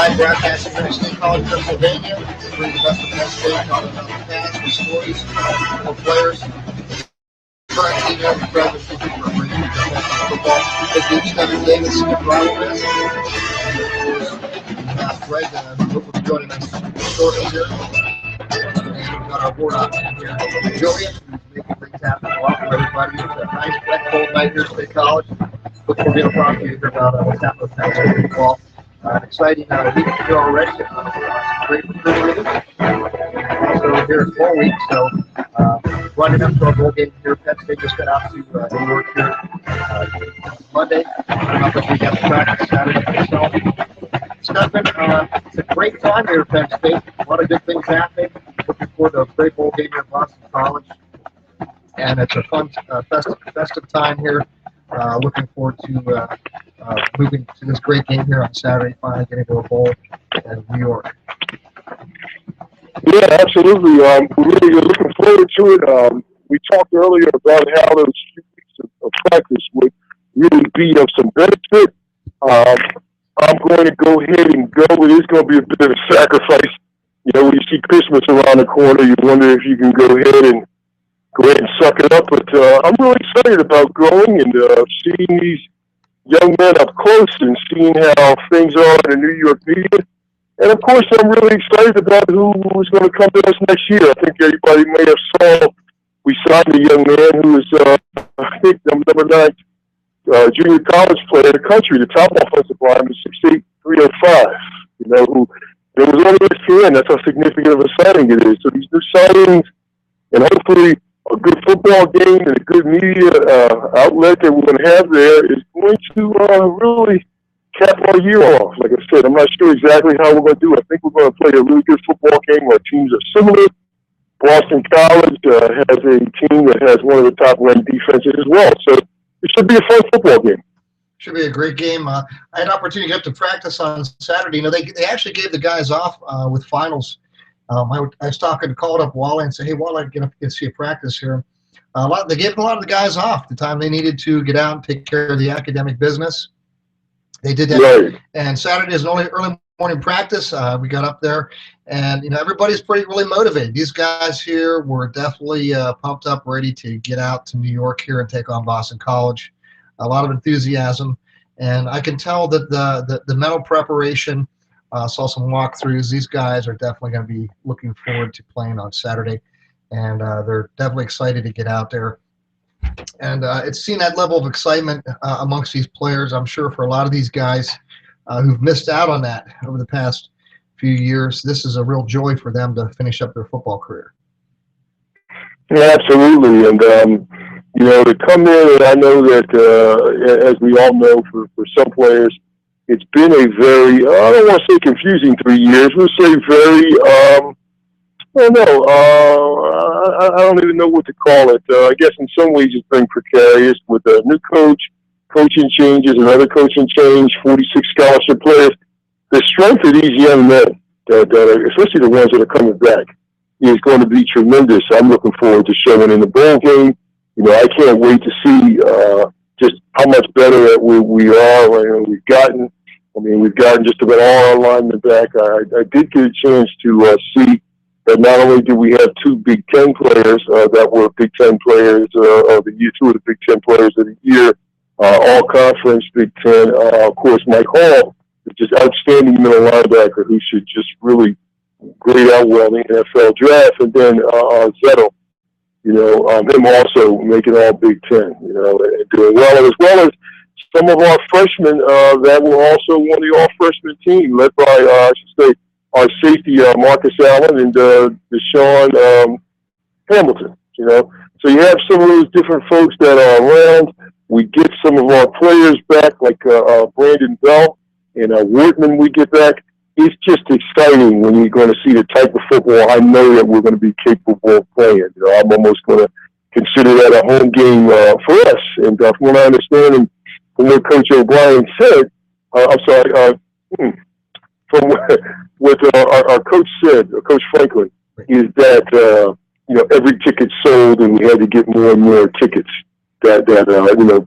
live broadcasting from State College, Pennsylvania. Bring the best of Penn State, talking about the past, the stories, the players, current team, and present people for bringing you the best of football. With each Devin Davis, Skip Rodriguez, and of course, we have Greg, who will be joining us shortly here. And we've got our board option here, Julian, who's making things happen. Welcome, everybody. It's a nice, wet, cold night here at State College. Look forward to talking to you here about what's happening with Penn State football. Exciting week here already. Great recruiting. Also here at 4 weeks, so running up to our bowl game here. Penn State just got out to New York here Monday. Up as we got the practice Saturday. So it's a great time here at Penn State. A lot of good things happening. Looking forward to a great bowl game here at Boston College. And it's a fun, festive time here. Looking forward to moving to this great game here on Saturday, finally getting to a bowl in New York. Yeah, absolutely. We're really looking forward to it. We talked earlier about how those few weeks of practice would really be of some benefit. I'm going to go ahead and go. It is going to be a bit of a sacrifice. You know, when you see Christmas around the corner, you wonder if you can go ahead and suck it up. But I'm really excited about going and seeing these young men up close and seeing how things are in the New York media. And, of course, I'm really excited about who's going to come to us next year. I think everybody may have saw we signed a young man who is, I think, number 9 junior college player in the country, the top offensive lineman, 6'8", 305. You know, who it was only ESPN. That's how significant of a signing it is. So these new signings and hopefully a good football game and a good media outlet that we're going to have there is going to really cap our year off. Like I said, I'm not sure exactly how we're going to do it. I think we're going to play a really good football game. Our teams are similar. Boston College has a team that has one of the top-ranked defenses as well. So it should be a fun football game. Should be a great game. I had an opportunity to get to practice on Saturday. You know, they actually gave the guys off with finals. I was called up Wally and said, "Hey, Wally, get up and see a practice here." They gave a lot of the guys off the time they needed to get out and take care of the academic business. They did that. Right. And Saturday is only early morning practice. We got up there, and everybody's really motivated. These guys here were definitely pumped up, ready to get out to New York here and take on Boston College. A lot of enthusiasm, and I can tell that the mental preparation. Saw some walkthroughs. These guys are definitely going to be looking forward to playing on Saturday, and they're definitely excited to get out there. And it's seen that level of excitement amongst these players. I'm sure for a lot of these guys who've missed out on that over the past few years, this is a real joy for them to finish up their football career. Yeah, absolutely. And, to come in, and I know that, as we all know, for some players, it's been a very, I don't want to say confusing 3 years. We'll say very, I don't even know what to call it. I guess in some ways it's been precarious with a new coach, coaching changes, another coaching change, 46 scholarship players. The strength of these young men, that are, especially the ones that are coming back, is going to be tremendous. I'm looking forward to showing in the bowl game. I can't wait to see just how much better we are. We've gotten just about all our linemen back. I did get a chance to see that not only did we have 2 Big Ten players that were Big Ten players of the year, 2 of the Big Ten players of the year, all conference Big Ten. Of course, Mike Hall is just outstanding middle linebacker who should just really grade out well in the NFL draft. And then Zettel, him also making all Big Ten, and doing well, as well as some of our freshmen that were also on the all-freshman team, led by, I should say, our safety, Marcus Allen, and Deshaun Hamilton, So you have some of those different folks that are around. We get some of our players back, like Brandon Bell and Wortman we get back. It's just exciting when you're going to see the type of football I know that we're going to be capable of playing. I'm almost going to consider that a home game for us. And from what I understand, and from what Coach O'Brien said, from what our coach said, Coach Franklin, is that every ticket sold, and we had to get more and more tickets that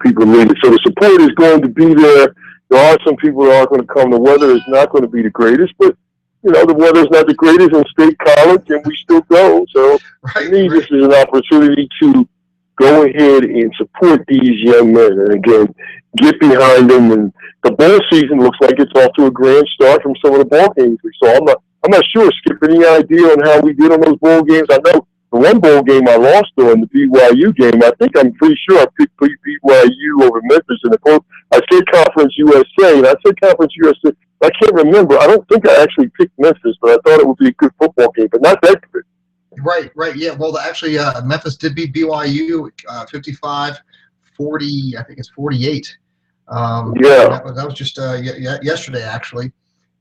people needed. So the support is going to be there. There are some people that aren't going to come. The weather is not going to be the greatest, but the weather's not the greatest in State College, and we still go. So to me, this is an opportunity to go ahead and support these young men, and again, get behind them. And the bowl season looks like it's off to a grand start from some of the ball games we saw. I'm not sure, Skip, any idea on how we did on those bowl games? I know the one bowl game I lost on, the BYU game. I'm pretty sure I picked BYU over Memphis, and I said Conference USA, and I said Conference USA. I can't remember. I don't think I actually picked Memphis, but I thought it would be a good football game, but not that good. Right. Yeah. Well, actually, Memphis did beat BYU 55-40. I think it's 48. Yeah. That was just yesterday, actually,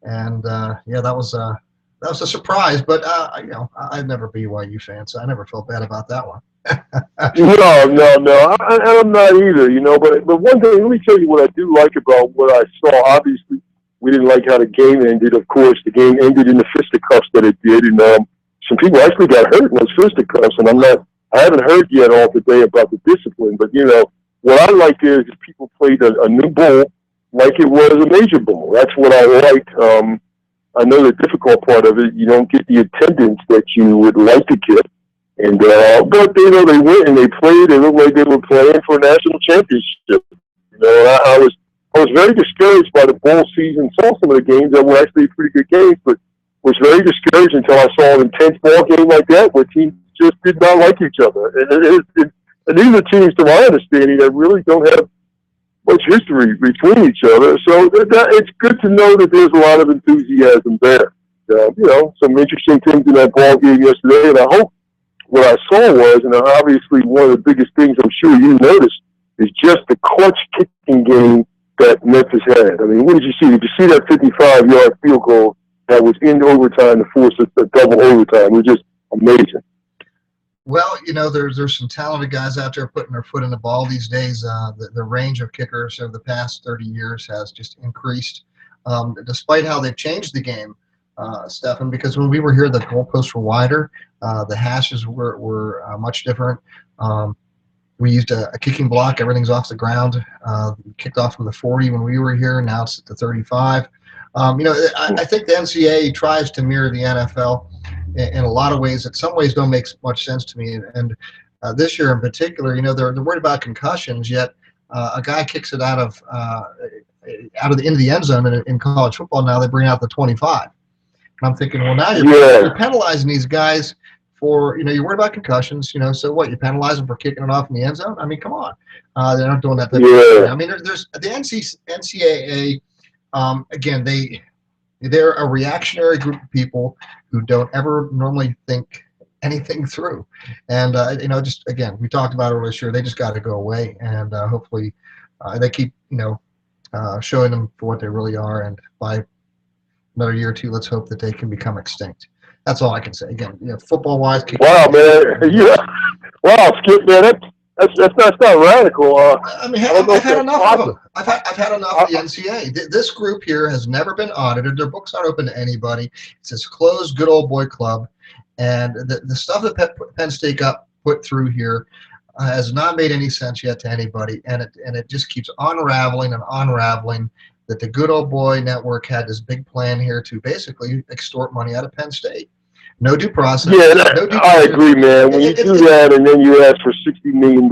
and that was a surprise. But I'm never a BYU fan, so I never felt bad about that one. No. I'm not either. But one thing, let me tell you what I do like about what I saw. Obviously, we didn't like how the game ended. Of course, the game ended in the fisticuffs that it did, and some people actually got hurt in those fisticuffs, and I haven't heard yet all today about the discipline, but what I like is people played a new bowl like it was a major bowl. That's what I liked. I know the difficult part of it, you don't get the attendance that you would like to get, and but they went and they played. It looked like they were playing for a national championship. I was very discouraged by the bowl season. Saw some of the games that were actually pretty good games, but was very discouraged until I saw an intense ball game like that where teams just did not like each other. And these are teams, to my understanding, that really don't have much history between each other. So it's good to know that there's a lot of enthusiasm there. Some interesting things in that ball game yesterday, and I hope what I saw was, and obviously one of the biggest things I'm sure you noticed, is just the clutch kicking game that Memphis had. I mean, what did you see? Did you see that 55-yard field goal that was in overtime to force a double overtime? It was just amazing. Well, there's some talented guys out there putting their foot in the ball these days. The range of kickers over the past 30 years has just increased, despite how they've changed the game, Stefan, because when we were here, the goalposts were wider. The hashes were much different. We used a kicking block. Everything's off the ground. Kicked off from the 40 when we were here. Now it's at the 35. I think the NCAA tries to mirror the NFL in a lot of ways. In some ways, don't make much sense to me. And this year in particular, they're worried about concussions. Yet a guy kicks it out of the into the end zone in college football. Now they bring out the 25. And I'm thinking, well, now you're penalizing these guys for you're worried about concussions. So what? You penalize them for kicking it off in the end zone? I mean, come on. They're not doing that. I mean, there's the NCAA. Again, they're a reactionary group of people who don't ever normally think anything through. And, just, again, we talked about it earlier this year. They just got to go away. And hopefully they keep, showing them for what they really are. And by another year or two, let's hope that they can become extinct. That's all I can say. Again, football-wise. Wow, man. Yeah. Wow, Skip, man. That's not radical. I've had enough of them. I've had enough of the NCAA. This group here has never been audited. Their books aren't open to anybody. It's this closed, good old boy club, and the stuff that Penn State got put through here has not made any sense yet to anybody, and it just keeps unraveling and unraveling. That the good old boy network had this big plan here to basically extort money out of Penn State. No due process. Yeah, I agree, man. When you do that and then you ask for $60 million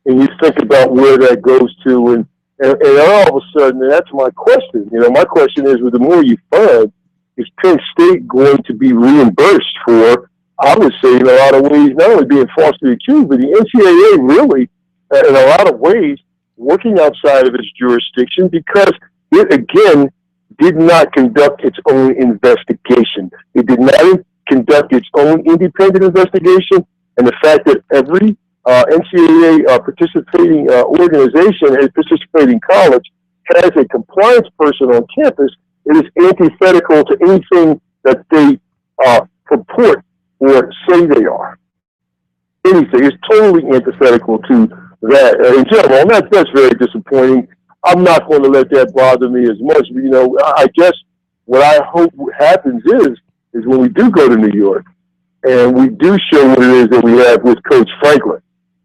and you think about where that goes to, and all of a sudden, that's my question. My question is, with the more you fund, is Penn State going to be reimbursed for, I would say, in a lot of ways, not only being falsely accused, but the NCAA really, in a lot of ways, working outside of its jurisdiction because it, again, did not conduct its own investigation. It did not conduct its own independent investigation, and the fact that every NCAA participating organization, a participating college, has a compliance person on campus, it is antithetical to anything that they purport or say they are. Anything. It's totally antithetical to that in general, and that's very disappointing. I'm not going to let that bother me as much. I guess what I hope happens is when we do go to New York and we do show what it is that we have with Coach Franklin.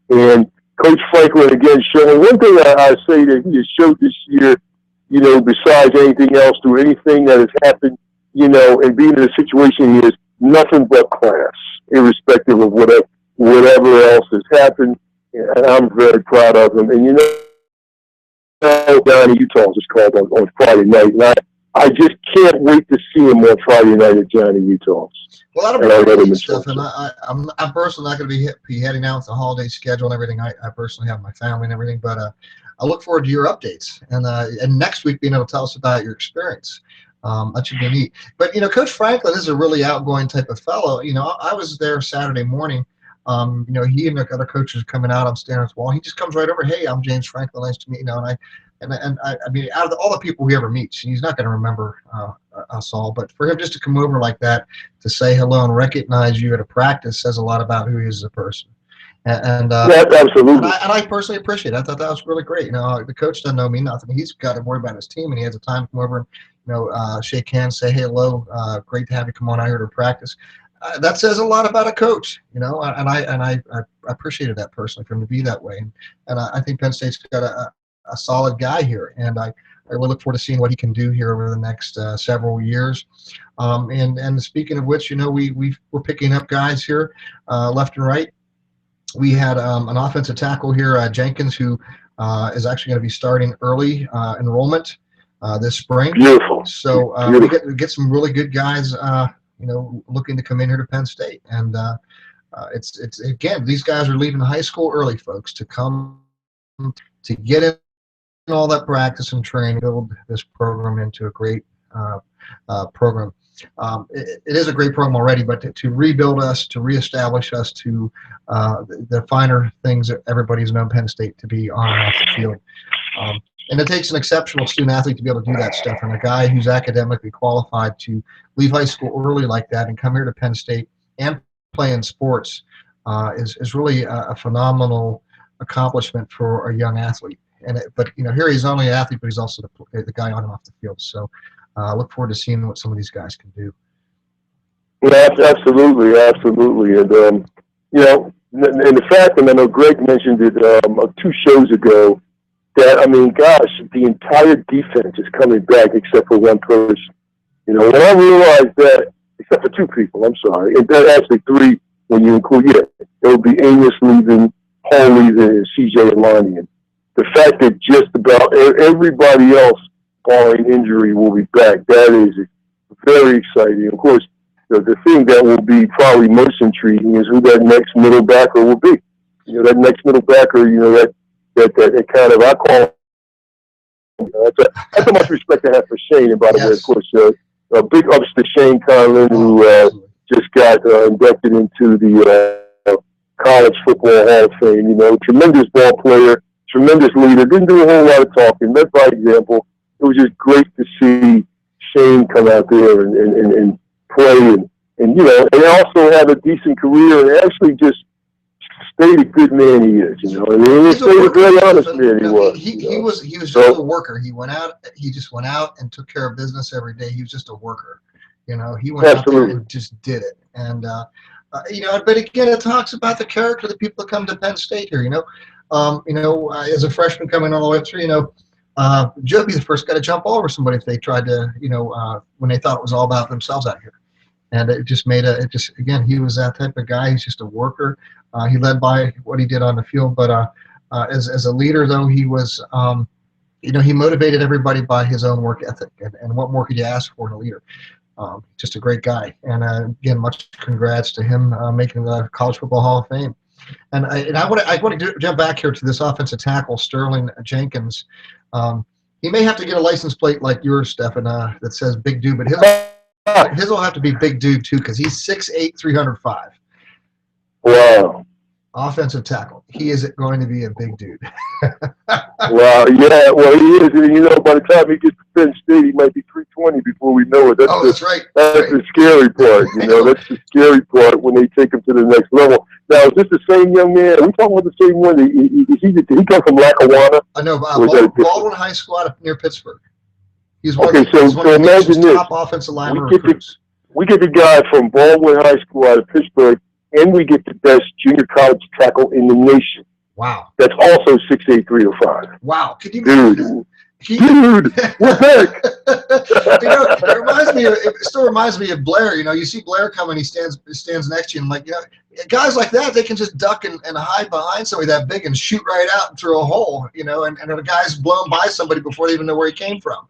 And Coach Franklin, again, showing one thing I say that he has showed this year besides anything else, through anything that has happened, and being in a situation he is nothing but class, irrespective of whatever else has happened. And I'm very proud of him. And down in Utah just called on Friday night, and I just can't wait to see him on Friday night at Johnny Utah. Well, that'll be great stuff. And I'm personally not going to be heading out with the holiday schedule and everything. I personally have my family and everything, but I look forward to your updates and next week being able to tell us about your experience. That should be neat. But Coach Franklin is a really outgoing type of fellow. I was there Saturday morning. He and the other coaches are coming out. I'm standing at the wall. He just comes right over. Hey, I'm James Franklin. Nice to meet you. And I mean, out of all the people he ever meets, he's not going to remember us all. But for him just to come over like that, to say hello and recognize you at a practice, says a lot about who he is as a person. Yeah, absolutely. And I personally appreciate it. I thought that was really great. The coach doesn't know me nothing. He's got to worry about his team, and he has the time to come over and shake hands, say hello. Great to have you come on out here to practice. That says a lot about a coach, and I appreciated that personally for him to be that way. And I think Penn State's got a solid guy here, and I really look forward to seeing what he can do here over the next several years. And speaking of which, we're picking up guys here left and right. We had an offensive tackle here, Jenkins, who is actually going to be starting early enrollment this spring. Beautiful. So Beautiful. we get some really good guys, looking to come in here to Penn State. And it's again, these guys are leaving high school early, folks, to come to get in all that practice and training, build this program into a great program. It is a great program already, but to rebuild us, to reestablish us to the finer things that everybody's known Penn State to be on and off the field. And it takes an exceptional student athlete to be able to do that stuff. And a guy who's academically qualified to leave high school early like that and come here to Penn State and play in sports is really a phenomenal accomplishment for a young athlete. But here he's not only an athlete, but he's also the guy on and off the field. So I look forward to seeing what some of these guys can do. Yeah, absolutely. And and the fact, and I know Greg mentioned it 2 shows ago, that, I mean, gosh, the entire defense is coming back except for one person. When I realized that, except for 2 people, I'm sorry, and then actually 3 when you include, it would be Amos leaving, Paul leaving, and CJ Alani. The fact that just about everybody else, barring injury, will be back, that is very exciting. Of course, the thing that will be probably most intriguing is who that next middle backer will be. That next middle backer, that kind of, I call that's how much respect I have for Shane. And by the way, of course, big ups to Shane Conlon, who just got inducted into the College Football Hall of Fame. Tremendous ball player, tremendous leader, didn't do a whole lot of talking, led by example. It was just great to see Shane come out there and play and also have a decent career and actually just stayed a good man he is, He stayed a very honest man he was. He was just a worker. He just went out and took care of business every day. He was just a worker. He went out there and just did it. And but again, it talks about the character of the people that come to Penn State here, as a freshman coming all the way through, Joe be the first guy to jump over somebody if they tried to, when they thought it was all about themselves out here. And it just again, he was that type of guy. He's just a worker. He led by what he did on the field, but as a leader, though, he was, he motivated everybody by his own work ethic. And what more could you ask for in a leader? Just a great guy. And again, much congrats to him making the College Football Hall of Fame. And I want to jump back here to this offensive tackle, Sterling Jenkins. He may have to get a license plate like yours, Stefan, that says Big Dude, but his will have to be Big Dude too, because he's 6'8", 305. Wow. Offensive tackle. He is going to be a big dude. Wow, yeah, well, he is. And, by the time he gets to Penn State, he might be 320 before we know it. That's right. That's the scary part, That's the scary part when they take him to the next level. Now, is this the same young man? Are we talking about the same one? Did he come from Lackawanna? No, Baldwin High School near Pittsburgh. He's one of the imagine this. Top offensive lineman recruits. We get the guy from Baldwin High School out of Pittsburgh, and we get the best junior college tackle in the nation. Wow. That's also 6'8", 305. Wow. Could you imagine that? Dude, we're back. It still reminds me of Blair. You see Blair coming, he stands next to you, and I'm like, guys like that, they can just duck and hide behind somebody that big and shoot right out through a hole, and the guy's blown by somebody before they even know where he came from,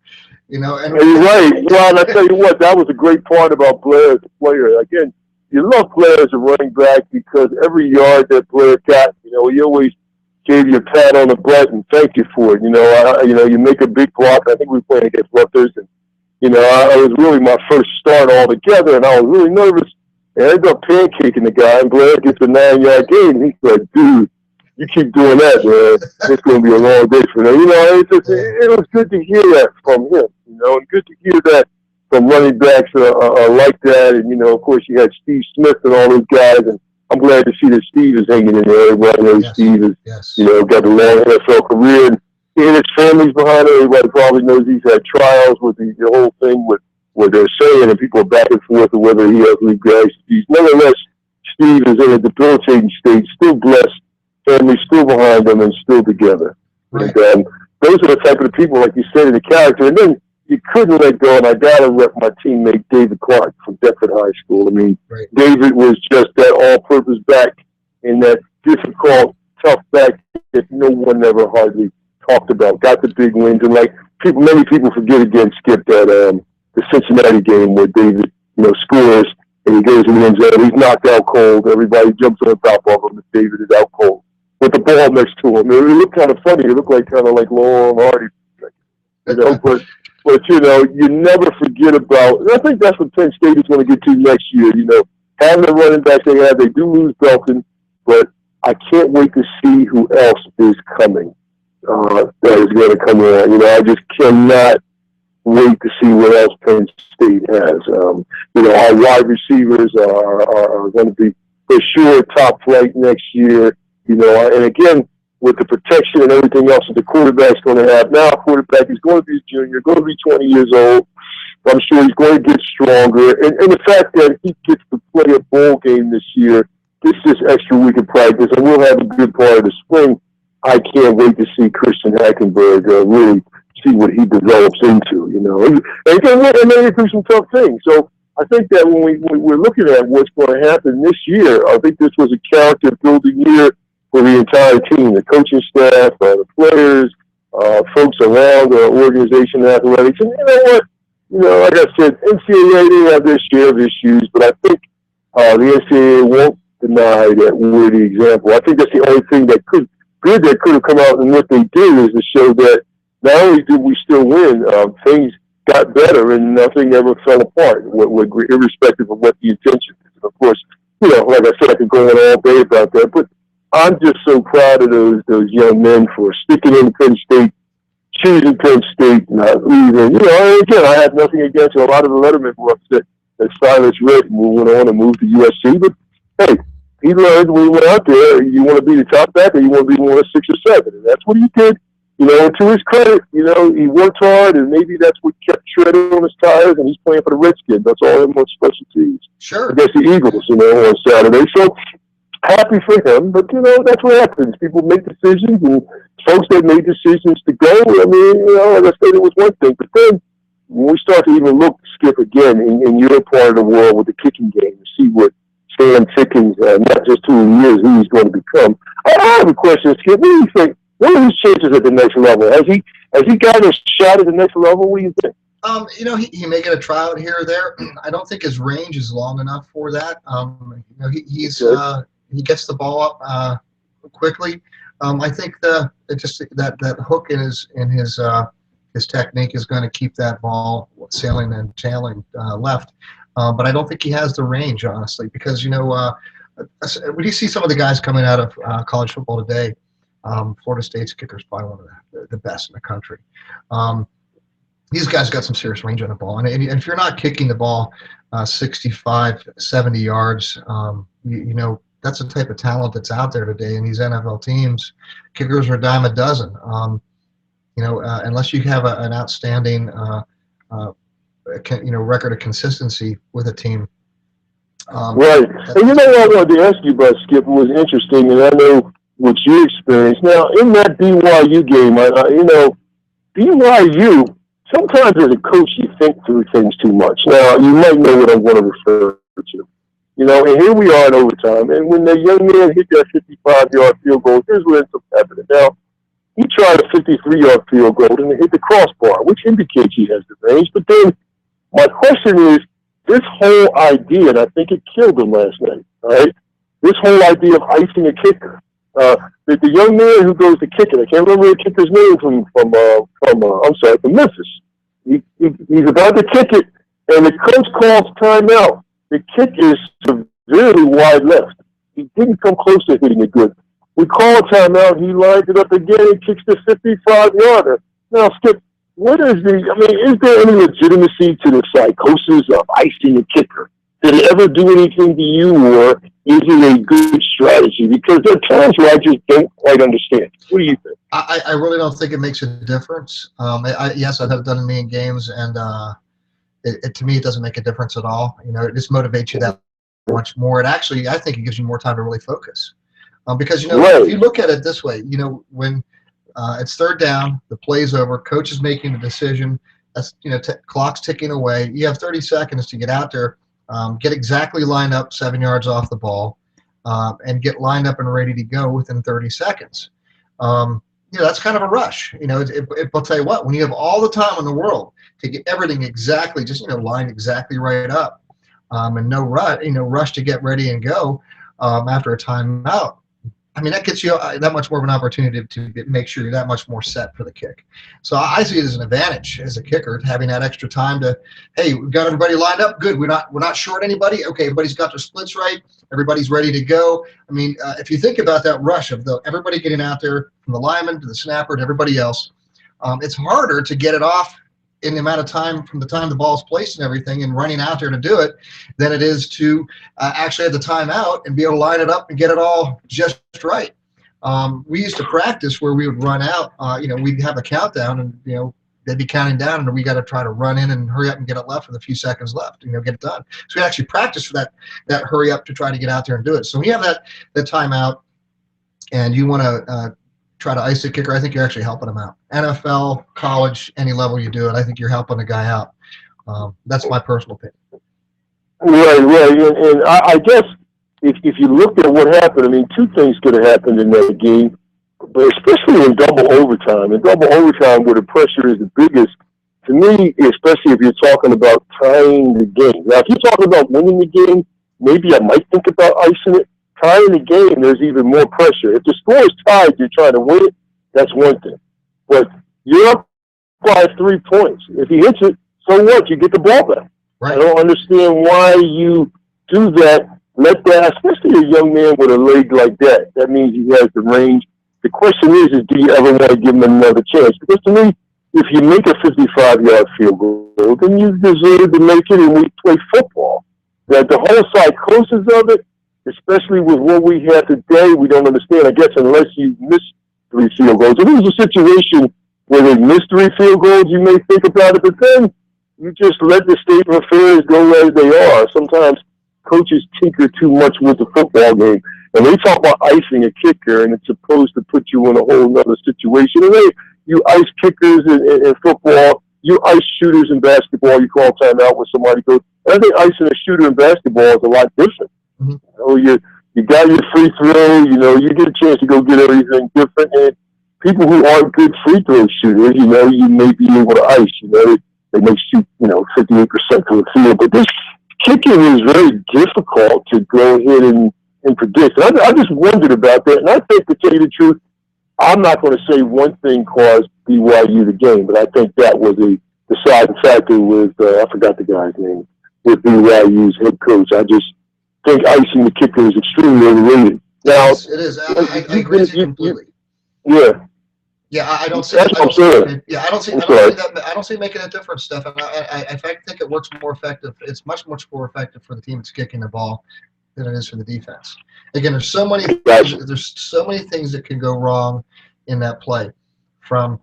And you're right. Well, I tell you what, that was a great part about Blair as a player. Again, you love Blair as a running back because every yard that Blair got, he always gave you a pat on the butt and thank you for it. You make a big block. I think we were playing against Rutgers, and I was really my first start altogether, and I was really nervous. And I ended up pancaking the guy, and Blair gets a 9-yard gain. And he's like, "Dude, you keep doing that, man. It's going to be a long day for them." It was good to hear that from him. And good to hear that from running backs like that. And of course, you had Steve Smith and all those guys, and I'm glad to see that Steve is hanging in there. Everybody knows Steve is, got a long NFL career, and his family's behind it. Everybody probably knows he's had trials with the whole thing with what they're saying, and people are back and forth of whether he has league guys. Nonetheless, Steve is in a debilitating state, still blessed, family still behind him, and still together. Right. And those are the type of people, like you said, in the character. And then you couldn't let go, and I got to rep my teammate David Clark from Deptford High School. I mean, David was just that all-purpose back in that difficult, tough back that no one ever hardly talked about. Got the big wins, and many people forget again, Skip, that the Cincinnati game where David, scores and he goes in the end zone. He's knocked out cold. Everybody jumps on top of him, and David is out cold with the ball next to him. It looked kind of funny. It looked like Laurel and Hardy, but you never forget about. And I think that's what Penn State is going to get to next year. Having the running back they have, they do lose Belton, but I can't wait to see who else is coming. That is going to come around. I just cannot wait to see what else Penn State has. Our wide receivers are going to be for sure top flight next year. And again, with the protection and everything else that the quarterback's going to have. Now, quarterback is going to be a junior, going to be 20 years old. I'm sure he's going to get stronger. And the fact that he gets to play a bowl game this year, this is extra week of practice, and we'll have a good part of the spring. I can't wait to see Christian Hackenberg really see what he develops into, And they do some tough things. So I think that when we're looking at what's going to happen this year, I think this was a character-building year for the entire team, the coaching staff, the players, folks around the organization, athletics. And you know what? Like I said, NCAA, they have their share of issues, but I think the NCAA won't deny that we're the example. I think that's the only thing that could have come out, and what they did is to show that not only did we still win, things got better and nothing ever fell apart, irrespective of what the intention is. And of course, like I said, I could go on all day about that, but I'm just so proud of those young men for sticking in Penn State, choosing Penn State, not leaving. Again, I have nothing against a lot of the Letterman were upset that Silas Red went on and moved to USC, but hey, he learned when he went out there, you want to be the top back or you want to be one of 6 or 7, and that's what he did. To his credit, he worked hard, and maybe that's what kept treading on his tires, and he's playing for the Redskins. That's all him on special teams. Sure. Against the Eagles, on Saturday. So happy for him, but, that's what happens. People make decisions, and folks that made decisions to go, I mean, like I said, it was one thing. But then when we start to even look, Skip, again, in your part of the world with the kicking game, to see what Sam Tickens, not just who he is, who he's going to become. I have a question, Skip. What do you think? What are his chances at the next level? Has he got a shot at the next level? What do you think? He may get a tryout here or there. I don't think his range is long enough for that. He gets the ball up quickly. I think that hook in his technique is going to keep that ball sailing and tailing left. But I don't think he has the range, honestly, because when you see some of the guys coming out of college football today. Florida State's kicker is probably one of the best in the country. These guys got some serious range on the ball. And if you're not kicking the ball 65, 70 yards, that's the type of talent that's out there today in these NFL teams. Kickers are a dime a dozen. Unless you have an outstanding record of consistency with a team. Right. And what I wanted to ask you about, Skip, was interesting, and I know what you experienced. Now, in that BYU game, BYU, sometimes as a coach, you think through things too much. Now, you might know what I want to refer to. You know, and here we are in overtime, and when the young man hit that 55-yard field goal, here's what ends up happening. Now, he tried a 53-yard field goal and it hit the crossbar, which indicates he has the range. But then my question is, this whole idea, and I think it killed him last night, all right? This whole idea of icing a kicker. The young man who goes to kick it, I can't remember the kicker's name from Memphis. He's about to kick it, and the coach calls timeout. The kick is severely wide left. He didn't come close to hitting it good. We call a timeout. He lines it up again and kicks the 55-yarder. Now, Skip, is there any legitimacy to the psychosis of icing a kicker? Did it ever do anything to you, or is it a good strategy? Because there are times where I just don't quite understand. What do you think? I really don't think it makes a difference. Yes, I've done it in games, and to me, it doesn't make a difference at all. You know, it just motivates you that much more. It actually, I think it gives you more time to really focus. Because, you know, right. If you look at it this way, you know, when it's third down, the play's over, coach is making a decision, that's, you know, clock's ticking away. You have 30 seconds to get out there, get exactly lined up 7 yards off the ball, and get lined up and ready to go within 30 seconds. You know, that's kind of a rush. You know, I'll tell you what, when you have all the time in the world to get everything exactly, just, you know, lined exactly right up, and no rush to get ready and go after a timeout. I mean, that gets you that much more of an opportunity to make sure you're that much more set for the kick. So I see it as an advantage as a kicker, having that extra time to, hey, we've got everybody lined up. Good. We're not short anybody. Okay, everybody's got their splits right. Everybody's ready to go. I mean, if you think about that rush of everybody getting out there, from the lineman to the snapper to everybody else, it's harder to get it off in the amount of time from the time the ball's placed and everything and running out there to do it than it is to actually have the timeout and be able to line it up and get it all just right. We used to practice where we would run out, you know, we'd have a countdown and, you know, they'd be counting down and we got to try to run in and hurry up and get it left with a few seconds left, you know, get it done. So we actually practice for that hurry up to try to get out there and do it. So when you have that timeout and you want to try to ice the kicker, I think you're actually helping them out. NFL, college, any level you do it, I think you're helping the guy out. That's my personal opinion. Right. And I guess if you look at what happened, I mean, two things could have happened in that game, but especially in double overtime. In double overtime, where the pressure is the biggest, to me, especially if you're talking about tying the game. Now, if you're talking about winning the game, maybe I might think about icing it. Tying the game, there's even more pressure. If the score is tied, you're trying to win it, that's one thing. But you're up by 3 points. If he hits it, so what? You get the ball back. Right. I don't understand why you do that. Let that, especially a young man with a leg like that. That means he has the range. The question is do you ever want to give him another chance? Because to me, if you make a 55-yard field goal, then you deserve to make it, and we play football. That the whole psychosis of it, especially with what we have today, we don't understand. I guess unless you miss 3 field goals. If it was a situation where they missed 3 field goals, you may think about it, but then you just let the state of affairs go as they are. Sometimes coaches tinker too much with the football game, and they talk about icing a kicker, and it's supposed to put you in a whole other situation. And you ice kickers in football, you ice shooters in basketball. You call timeout when somebody goes. And I think icing a shooter in basketball is a lot different. Mm-hmm. You know, you got your free throw, you know, you get a chance to go get everything different. And people who aren't good free throw shooters, you know, you may be able to ice, you know, they may shoot, you know, 58% from the field. But this kicking is very difficult to go ahead and predict. I just wondered about that. And I think, to tell you the truth, I'm not going to say one thing caused BYU the game, but I think that was the deciding factor with, I forgot the guy's name, with BYU's head coach. I just think icing the kicker is extremely overrated. Now, it is. I agree with you completely. Yeah. Yeah, I don't see. That's what I'm saying. Yeah, I don't see that. I don't see making a difference, Steph. And I think it works more effective. It's much more effective for the team that's kicking the ball than it is for the defense. Again, there's so many things that can go wrong in that play. I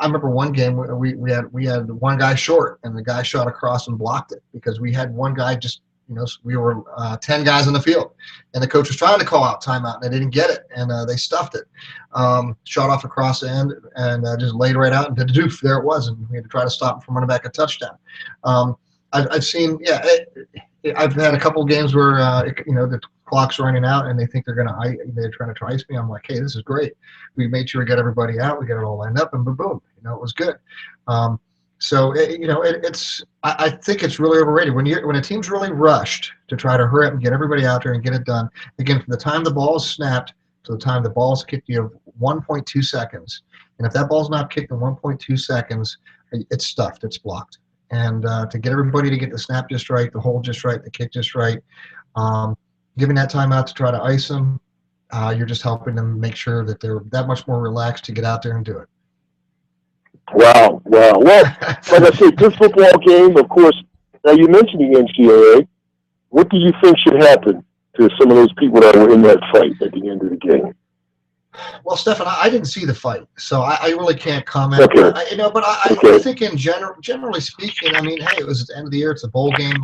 remember one game where we had one guy short, and the guy shot across and blocked it because we had one guy just we were 10 guys on the field, and the coach was trying to call out timeout, and they didn't get it, and they stuffed it. Shot off across the end, and just laid right out and did the doof. There it was, and we had to try to stop him from running back a touchdown. I've seen, I've had a couple of games where the clock's running out, and they think they're trying to try ice me. I'm like, hey, this is great. We made sure we got everybody out, we got it all lined up, and boom, it was good. I think it's really overrated when a team's really rushed to try to hurry up and get everybody out there and get it done. Again, from the time the ball is snapped to the time the ball's kicked, you have 1.2 seconds, and if that ball's not kicked in 1.2 seconds, it's stuffed, it's blocked. And to get everybody to get the snap just right, the hold just right, the kick just right, giving that time out to try to ice them, you're just helping them make sure that they're that much more relaxed to get out there and do it. Wow. Well, like I said, good football game, of course. Now, you mentioned the NCAA. What do you think should happen to some of those people that were in that fight at the end of the game? Well, Stefan, I didn't see the fight, so I really can't comment. Okay. I think in generally speaking, I mean, hey, it was at the end of the year. It's a bowl game.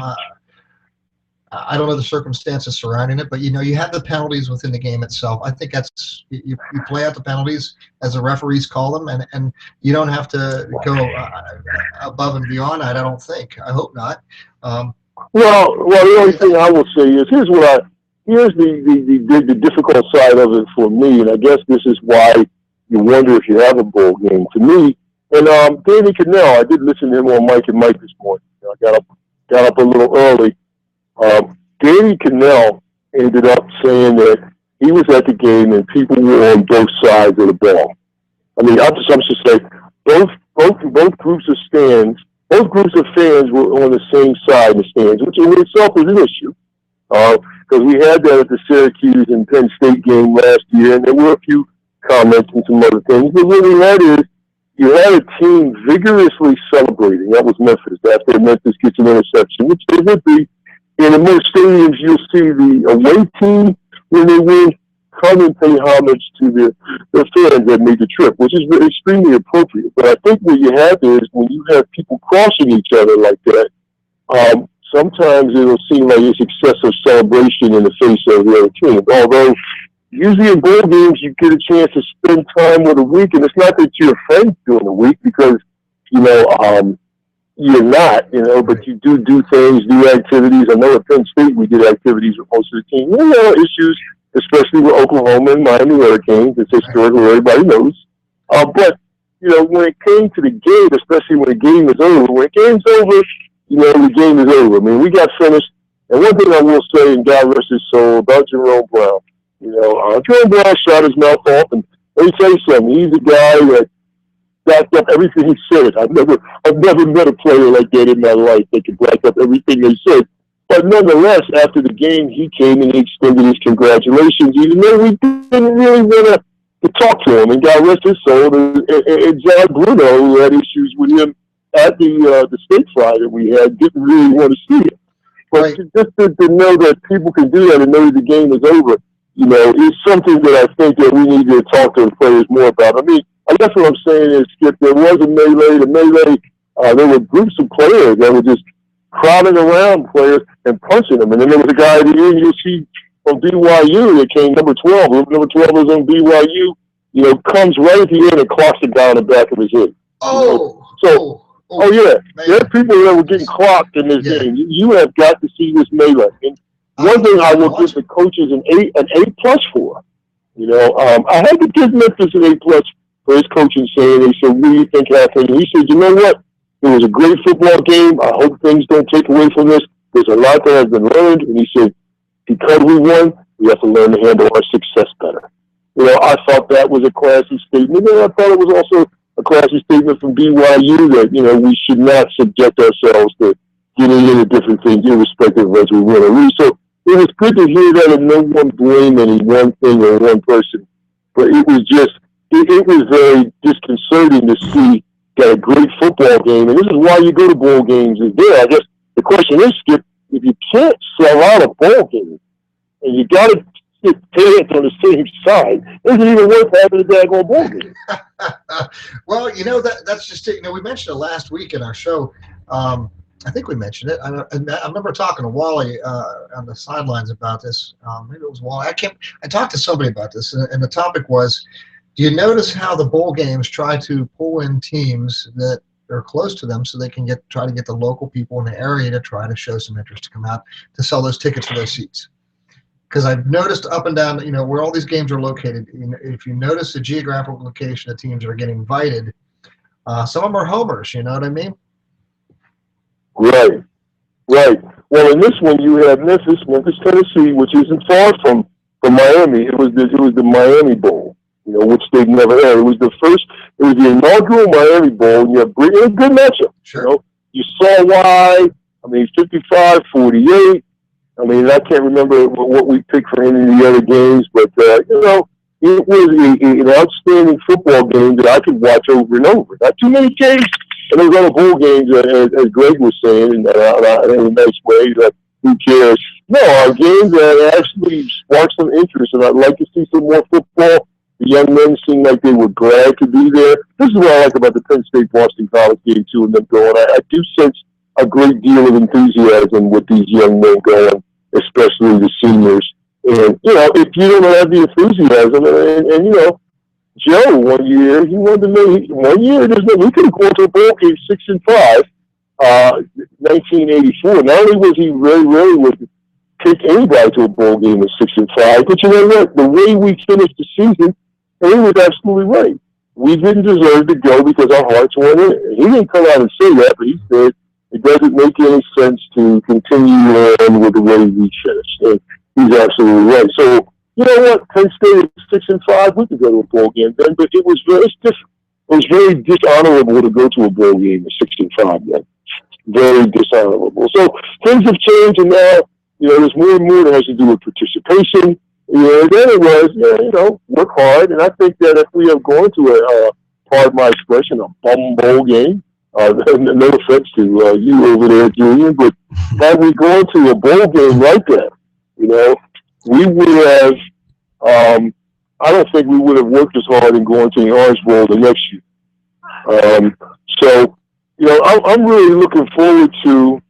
I don't know the circumstances surrounding it, but you have the penalties within the game itself. I think that's you play out the penalties as the referees call them, and you don't have to go above and beyond that. I don't think. I hope not. Well, the only thing I will say is here's the difficult side of it for me, and I guess this is why you wonder if you have a bowl game. To me, and Danny Kanell, I did listen to him on Mike and Mike this morning. I got up a little early. Danny Kanell ended up saying that he was at the game and people were on both sides of the ball. I mean, I'm just say both groups of fans were on the same side of the stands, which in itself is an issue. Because we had that at the Syracuse and Penn State game last year, and there were a few comments and some other things. But what we had is you had a team vigorously celebrating. That was Memphis after Memphis gets an interception, which they would be. And in most stadiums, you'll see the away team, when they win, come and pay homage to the fans that made the trip, which is extremely appropriate. But I think what you have is when you have people crossing each other like that, sometimes it'll seem like it's excessive celebration in the face of the other team. Although usually in bowl games, you get a chance to spend time with a week, and it's not that you're friends during the week because, you're not, but you do things, do activities. I know at Penn State we did activities with most of the team. There are issues, especially with Oklahoma and Miami Hurricanes. It's historical, everybody knows. But, when it came to the game, especially when the game is over, when the game's over, the game is over. I mean, we got finished. And one thing I will say, and God rest his soul, about Jerome Brown, Jerome Brown shot his mouth off, and let me tell you something, he's a guy that backed up everything he said. I've never met a player like that in my life that could back up everything they said. But nonetheless, after the game, he came and he extended his congratulations, even though we didn't really want to talk to him. And God rest his soul. And John Bruno, who had issues with him at the state fly that we had, didn't really want to see it. But right. Just to know that people can do that and know the game is over, is something that I think that we need to talk to the players more about. I mean, I guess what I'm saying is, Skip, there was a melee. The melee, there were groups of players that were just crowding around players and punching them. And then there was a guy at the end you'll see from BYU that came number 12. Number 12 was on BYU, comes right at the end and clocks the guy on the back of his head. Yeah. There are people that were getting clocked in this game. You have got to see this melee. And one thing I will give the coaches an A+ for. I had to give Memphis an A+ for his coaching saying, they said, what do you think happened? And he said, you know what? It was a great football game. I hope things don't take away from this. There's a lot that has been learned. And he said, because we won, we have to learn to handle our success better. I thought that was a classy statement. And I thought it was also a classy statement from BYU that, we should not subject ourselves to getting into different things, irrespective of whether we win or lose. So it was good to hear that and no one blame any one thing or one person. But it was just, it was very disconcerting to see that a great football game, and this is why you go to bowl games, is there. I guess the question is, Skip, if you can't sell out a bowl game, and you got to sit parents on the same side, is it even worth having a daggone bowl game? Well, that's just it. We mentioned it last week in our show. I think we mentioned it. I remember talking to Wally on the sidelines about this. Maybe it was Wally. I talked to somebody about this, and the topic was: do you notice how the bowl games try to pull in teams that are close to them, so they can try to get the local people in the area to try to show some interest to come out to sell those tickets for those seats? Because I've noticed up and down, where all these games are located. If you notice the geographical location of teams that are getting invited, some of them are homers. You know what I mean? Right, right. Well, in this one, you have Memphis, Tennessee, which isn't far from Miami. It was the Miami Bowl, which they've never had. It was the inaugural Miami Bowl, and you have a good matchup. Sure. You saw why. I mean, 55-48. I mean, I can't remember what we picked for any of the other games, but it was an outstanding football game that I could watch over and over. Not too many games, and those other bowl games, as Greg was saying, in a nice way, that who cares? No, our games that actually sparked some interest, and I'd like to see some more football. The young men seemed like they were glad to be there. This is what I like about the Penn State-Boston College game, too, and them going. I do sense a great deal of enthusiasm with these young men going, especially the seniors. And, if you don't have the enthusiasm, and Joe, one year, he wanted to make, one year, we could have gone to a bowl game 6-5, 1984. Not only was he very rarely would take anybody to a bowl game at 6-5, but you know what? The way we finished the season, and he was absolutely right. We didn't deserve to go because our hearts weren't in it. He didn't come out and say that, but he said it doesn't make any sense to continue on with the way we finished. And he's absolutely right. So, you know what? Penn State is 6-5. We could go to a bowl game then, but it was very dishonorable to go to a bowl game at 6-5 then. Very dishonorable. So things have changed, and now there's more and more that has to do with participation. Then it was, work hard. And I think that if we have gone to pardon my expression, a bum bowl game, no offense to you over there, Julian, but had we gone to a bowl game like that, we would have, I don't think we would have worked as hard in going to the Orange Bowl the next year. So, I'm really looking forward to,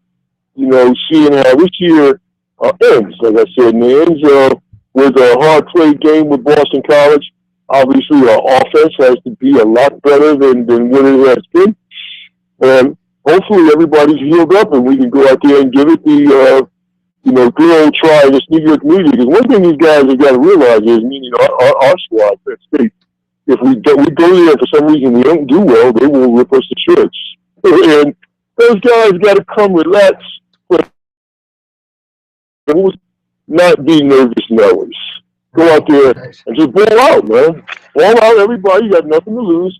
seeing how this year ends. Like I said, and it ends with a hard-played game with Boston College. Obviously, our offense has to be a lot better than what it has been. And hopefully everybody's healed up and we can go out there and give it the, good old try in this New York media. Because one thing these guys have got to realize is, our squad, Penn State, if we go there for some reason we don't do well, they will rip us to shreds. And those guys got to come relax, not be nervous Nellies. Go out there and just ball out, man. Ball out, everybody. You got nothing to lose.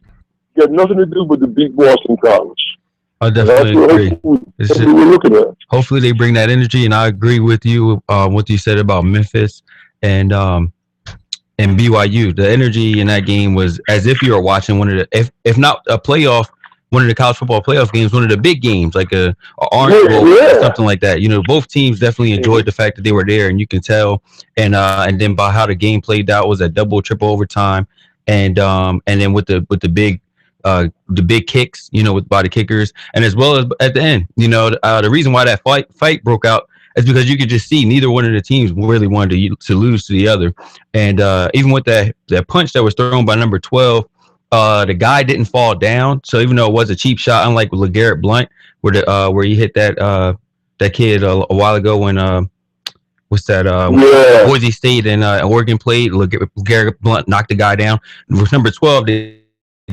You got nothing to do but to beat Boston College. I definitely agree. That's what we're looking at. Hopefully they bring that energy, and I agree with you what you said about Memphis and BYU. The energy in that game was as if you were watching one of the, if not a playoff, one of the college football playoff games, one of the big games, like a Orange Bowl or something like that. Both teams definitely enjoyed the fact that they were there, and you can tell. And then by how the game played out was a double, triple overtime, and then with the big kicks, by the kickers, and as well as at the end, the reason why that fight broke out is because you could just see neither one of the teams really wanted to lose to the other, and even with that punch that was thrown by number 12. The guy didn't fall down, so even though it was a cheap shot, unlike with LeGarrette Blount, where he hit that kid a while ago when Boise State and Oregon played, LeGarrette Blount knocked the guy down. With number 12, the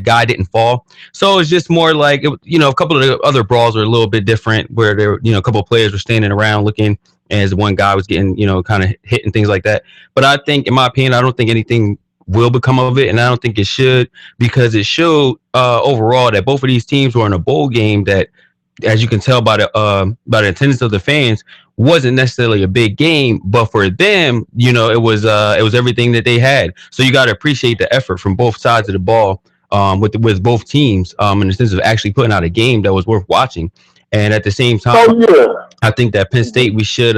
guy didn't fall, so it's just more like a couple of the other brawls were a little bit different, where there a couple of players were standing around looking as one guy was getting kind of hit and things like that. But I think, in my opinion, I don't think anything will become of it, and I don't think it should, because it showed overall that both of these teams were in a bowl game that, as you can tell by the attendance of the fans, wasn't necessarily a big game, but for them, it was everything that they had. So you got to appreciate the effort from both sides of the ball, with both teams, in the sense of actually putting out a game that was worth watching. And at the same time, I think that Penn State, we should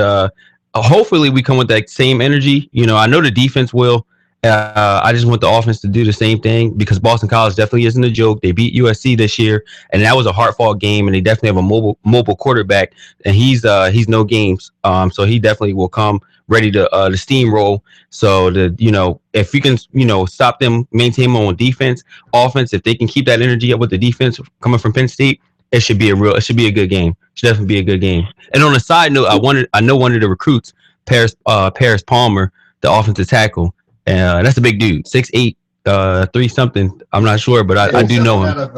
hopefully we come with that same energy. I know the defense will. I just want the offense to do the same thing because Boston College definitely isn't a joke. They beat USC this year, and that was a hard-fought game. And they definitely have a mobile quarterback, and he's no games. So he definitely will come ready to steamroll. So if you can stop them, maintain them on defense, offense, if they can keep that energy up with the defense coming from Penn State, it should be a good game. It should definitely be a good game. And on a side note, I know one of the recruits, Paris Palmer, the offensive tackle. That's a big dude, 6'8", 3 something. I'm not sure, but I do know him. Where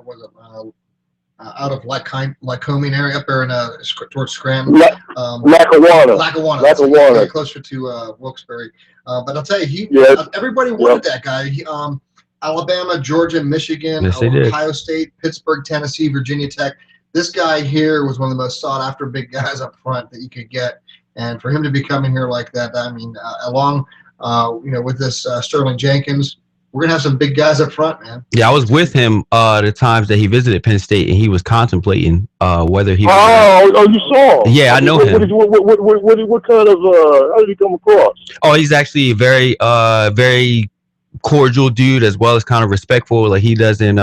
was it? Out of Lycoming area up there in towards Scranton. Lackawanna. Closer to Wilkes-Barre. But I'll tell you, everybody wanted that guy. Alabama, Georgia, Michigan, yes, Ohio State, Pittsburgh, Tennessee, Virginia Tech. This guy here was one of the most sought after big guys up front that you could get. And for him to be coming here like that, I mean, along, with this Sterling Jenkins, we're gonna have some big guys up front, man. Yeah, I was with him the times that he visited Penn State, and he was contemplating whether he. You saw him? Yeah, I know him. What kind of? How did he come across? Oh, he's actually a very, very cordial dude, as well as kind of respectful. Like he doesn't,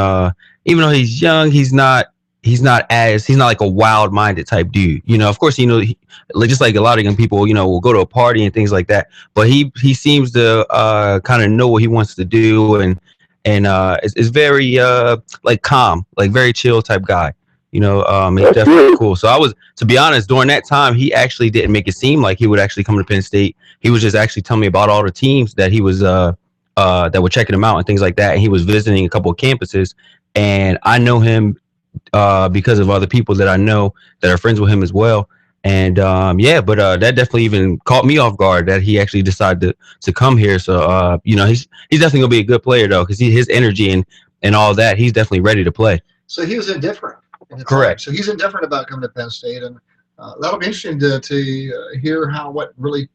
even though he's young, he's not like a wild-minded type dude. Of course, just like a lot of young people, will go to a party and things like that. But he seems to kind of know what he wants to do, and is very like calm, like very chill type guy. He's definitely cool. So to be honest, during that time, he actually didn't make it seem like he would actually come to Penn State. He was just actually telling me about all the teams that he was that were checking him out and things like that. And he was visiting a couple of campuses, and I know him because of other people that I know that are friends with him as well. And that definitely even caught me off guard that he actually decided to come here. So he's definitely gonna be a good player though, because his energy and all that, he's definitely ready to play. So he was indifferent. Correct. So he's indifferent about coming to Penn State, and that'll be interesting to hear what really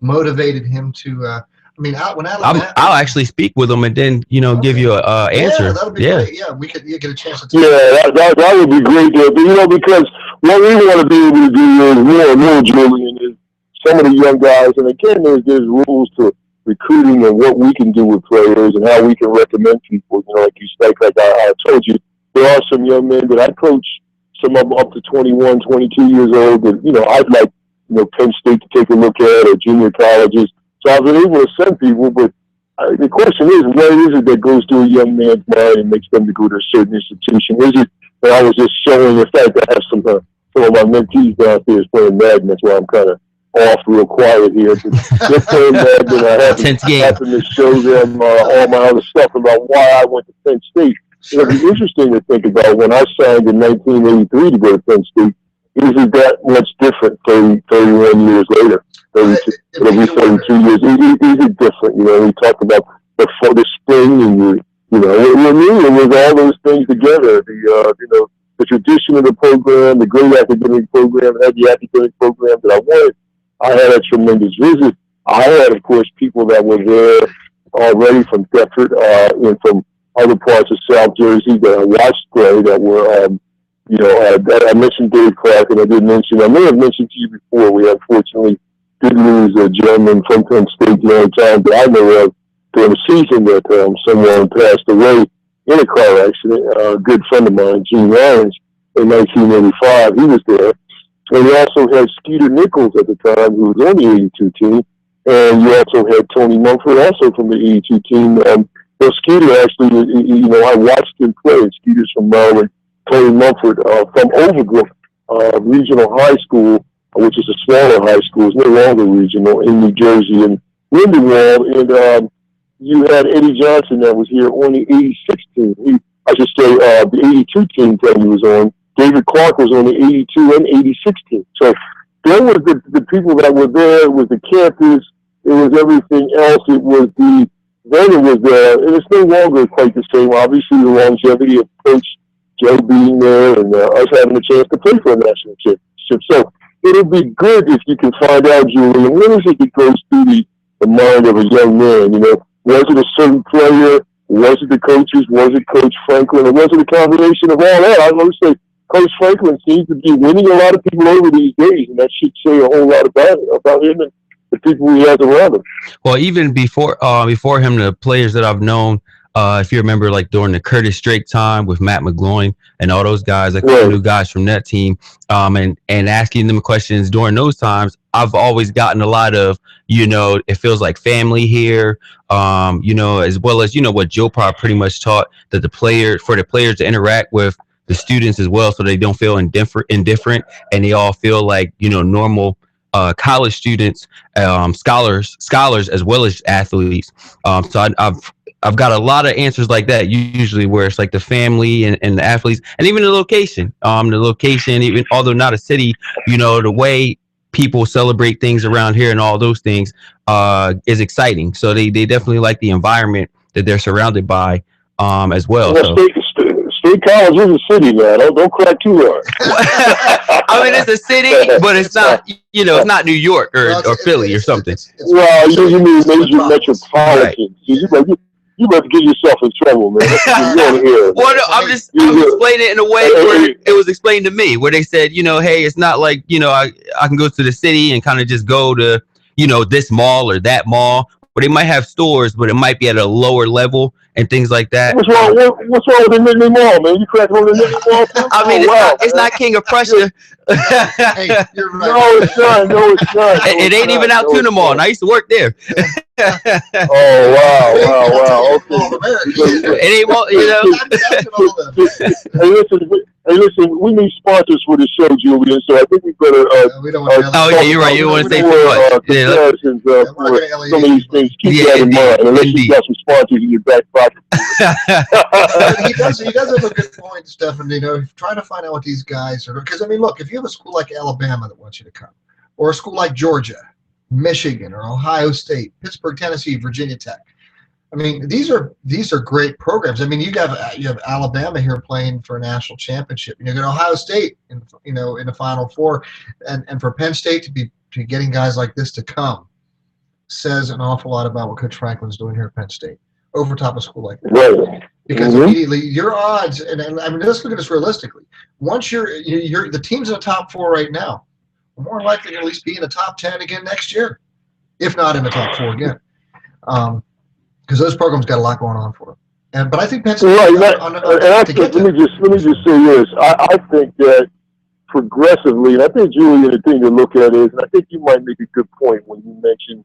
motivated him to. When Alabama, I'll actually speak with him and then give you a answer. Yeah, that'll be great. Yeah, you get a chance to. That would be great, because what we want to be able to do is more and more, Julian, is some of the young guys, and again, there's rules to recruiting and what we can do with players and how we can recommend people. Like I told you, there are some young men that I coach, some of them up to 21, 22 years old that I'd like Penn State to take a look at, or junior colleges. So I've been able to send people, but the question is, what is it that goes through a young man's mind and makes them to go to a certain institution? Is it that I was just showing, in fact, I have some of my mentees downstairs playing Madden, that's why I'm kind of off real quiet here. They're playing Madden, and I happen to show them all my other stuff about why I went to Penn State. It'll be interesting to think about when I signed in 1983 to go to Penn State. Is it that much different 31 years later? It'll be 32 years. Is it different? We talked about the spring, and with all those things together, the tradition of the program, the great academic program, and the academic program that I wanted. I had a tremendous visit. I had, of course, people that were there already from Deptford and from other parts of South Jersey that I watched play that were. I mentioned Dave Clark, and I may have mentioned to you before, we unfortunately did lose a gentleman from Penn State the time that I know of during the season that someone passed away in a car accident. A good friend of mine, Gene Lyons, in 1985, he was there. And you also had Skeeter Nichols at the time, who was on the 82 team. And you also had Tony Mumford, also from the 82 team. Skeeter actually, I watched him play. Skeeter's from Maryland. Tony Mumford from Overbrook Regional High School, which is a smaller high school, it's no longer regional, in New Jersey and Lindenwold. And you had Eddie Johnson that was here on the 86 team. The 82 team that he was on. David Clark was on the 82 and 86 team. So there was the people that were there. It was the campus. It was everything else. It was and it's no longer quite the same. Obviously, the longevity of Coach Joe being there and us having a chance to play for a national championship. So it'll be good if you can find out, Julian, what is it that goes through the mind of a young man? Was it a certain player? Was it the coaches? Was it Coach Franklin? Or was it a combination of all that? I would say Coach Franklin seems to be winning a lot of people over these days, and that should say a whole lot about him and the people he has around him. Well, even before him, the players that I've known, if you remember, like during the Curtis Drake time with Matt McGloin and all those guys, like Right. new guys from that team, and asking them questions during those times, I've always gotten a lot of, it feels like family here, as well as what Joe Pop pretty much taught, that the players to interact with the students as well, so they don't feel indifferent, and they all feel like normal college students, scholars as well as athletes. So I've got a lot of answers like that usually, where it's like the family and the athletes, and even the location. Even although not a city, the way people celebrate things around here and all those things is exciting. So they definitely like the environment that they're surrounded by as well. Well, State College is a city, man. Don't cry too hard. I mean, it's a city, but it's not, it's not New York or Philly or something. Well, you mean major metropolitan. Right. You better get yourself in trouble, man. That's what you hear. Well, no, I'm explaining it in a way where it was explained to me, where they said, hey, it's not like, I can go to the city and kind of just go to, this mall or that mall, where they might have stores, but it might be at a lower level and things like that. What's wrong with the Nittany Mall, man? You crack on the Nittany Mall too? I mean, it's not King of Prussia. Hey, you're right. No, it's not. It ain't even out Tuna Mall, and I used to work there. Oh, wow. Okay. It ain't, Hey, listen, we need sponsors for the show, Julian, so I think we better... we don't want oh, yeah, you're right. You don't want to say too much. Comparisons for some of these things. Keep that in mind, unless you got some sponsors in your back pocket. he does have a good point, Stefan. Trying to find out what these guys are, because I mean, look, if you have a school like Alabama that wants you to come, or a school like Georgia, Michigan, or Ohio State, Pittsburgh, Tennessee, Virginia Tech, I mean, these are great programs. I mean, you have Alabama here playing for a national championship. You got Ohio State in the Final Four, and for Penn State to be getting guys like this to come says an awful lot about what Coach Franklin's doing here at Penn State over top of a school like that. Right. Because immediately your odds, and I mean, let's look at this realistically. Once you're the teams in the top 4 right now are more likely to at least be in the top 10 again next year, if not in the top 4 again. Because those programs got a lot going on for them. But I think Penn State. Right. Let me just say this. I think that progressively, and I think, Julian, the thing to look at is, and I think you might make a good point when you mention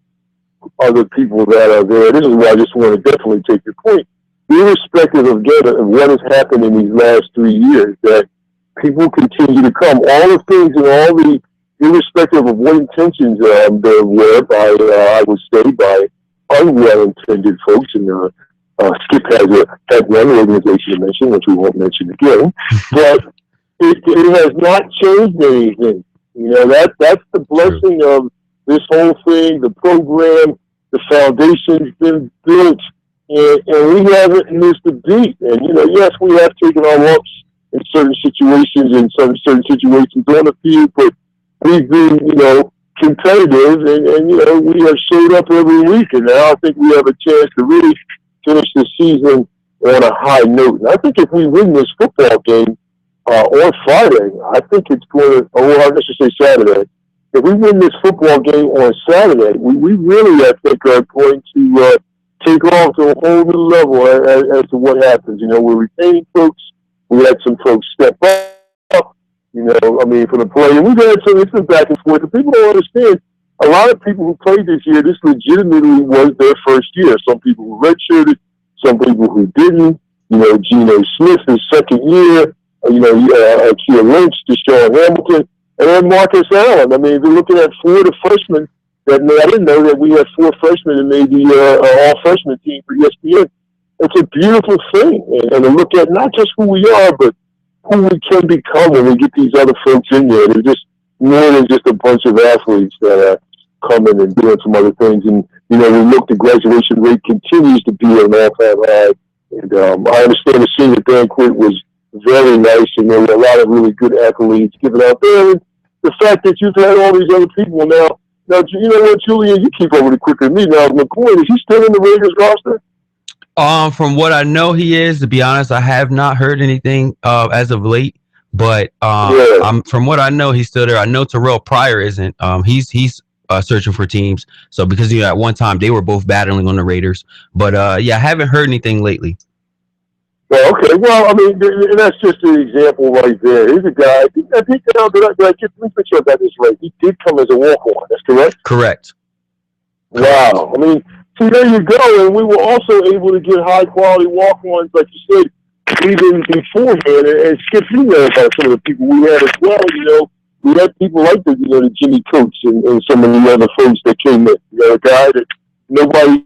other people that are there. This is why I just want to definitely take your point. Irrespective of what has happened in these last 3 years, that people continue to come. All the things and all the, irrespective of what intentions there were by, I would say, by unwell-intended folks, and Skip had one organization to mention, which we won't mention again, but it has not changed anything. That's the blessing of this whole thing, the program, the foundation's been built, and we haven't missed a beat. And, yes, we have taken our lumps in certain situations on the field, but we've been, competitive, and we have showed up every week, and now I think we have a chance to really finish the season on a high note. And I think if we win this football game on Friday, I think it's going to, I should say Saturday. If we win this football game on Saturday, we really, I think, are going to take off to a whole new level as to what happens. We're retaining folks. We had some folks step up. For the play. And we've had it's been back and forth. And people don't understand, a lot of people who played this year, this legitimately was their first year. Some people who redshirted, some people who didn't. Geno Smith, his second year. Kia Lynch, Deshaun Hamilton, and then Marcus Allen. I mean, they're looking at 4 of the freshmen that I didn't know that we had 4 freshmen and maybe an all-freshman team for ESPN. It's a beautiful thing. And to look at not just who we are, but who we can become when we get these other folks in there. They're just more than just a bunch of athletes that are coming and doing some other things. And, we look, the graduation rate continues to be an all-time high. And I understand the senior banquet was very nice, and there were a lot of really good accolades given out there. And the fact that you've had all these other people now, you know what, Julian, you keep up with it quicker than me. Now, McCoy, is he still in the Raiders roster? From what I know, he is. To be honest, I have not heard anything as of late. But from what I know, he's still there. I know Terrell Pryor isn't. He's searching for teams. So because at one time they were both battling on the Raiders, but yeah, I haven't heard anything lately. Well, okay. Well, I mean, that's just an example right there. He's a guy. I think did I get let me make sure I got this right. He did come as a walk-on. That's correct. Correct. Wow. I mean, see, there you go. And we were also able to get high-quality walk-ons, like you said, even beforehand. And Skip, you know about some of the people we had as well. We had people like the Jimmy Coates and some of the other folks that came in. A guy that nobody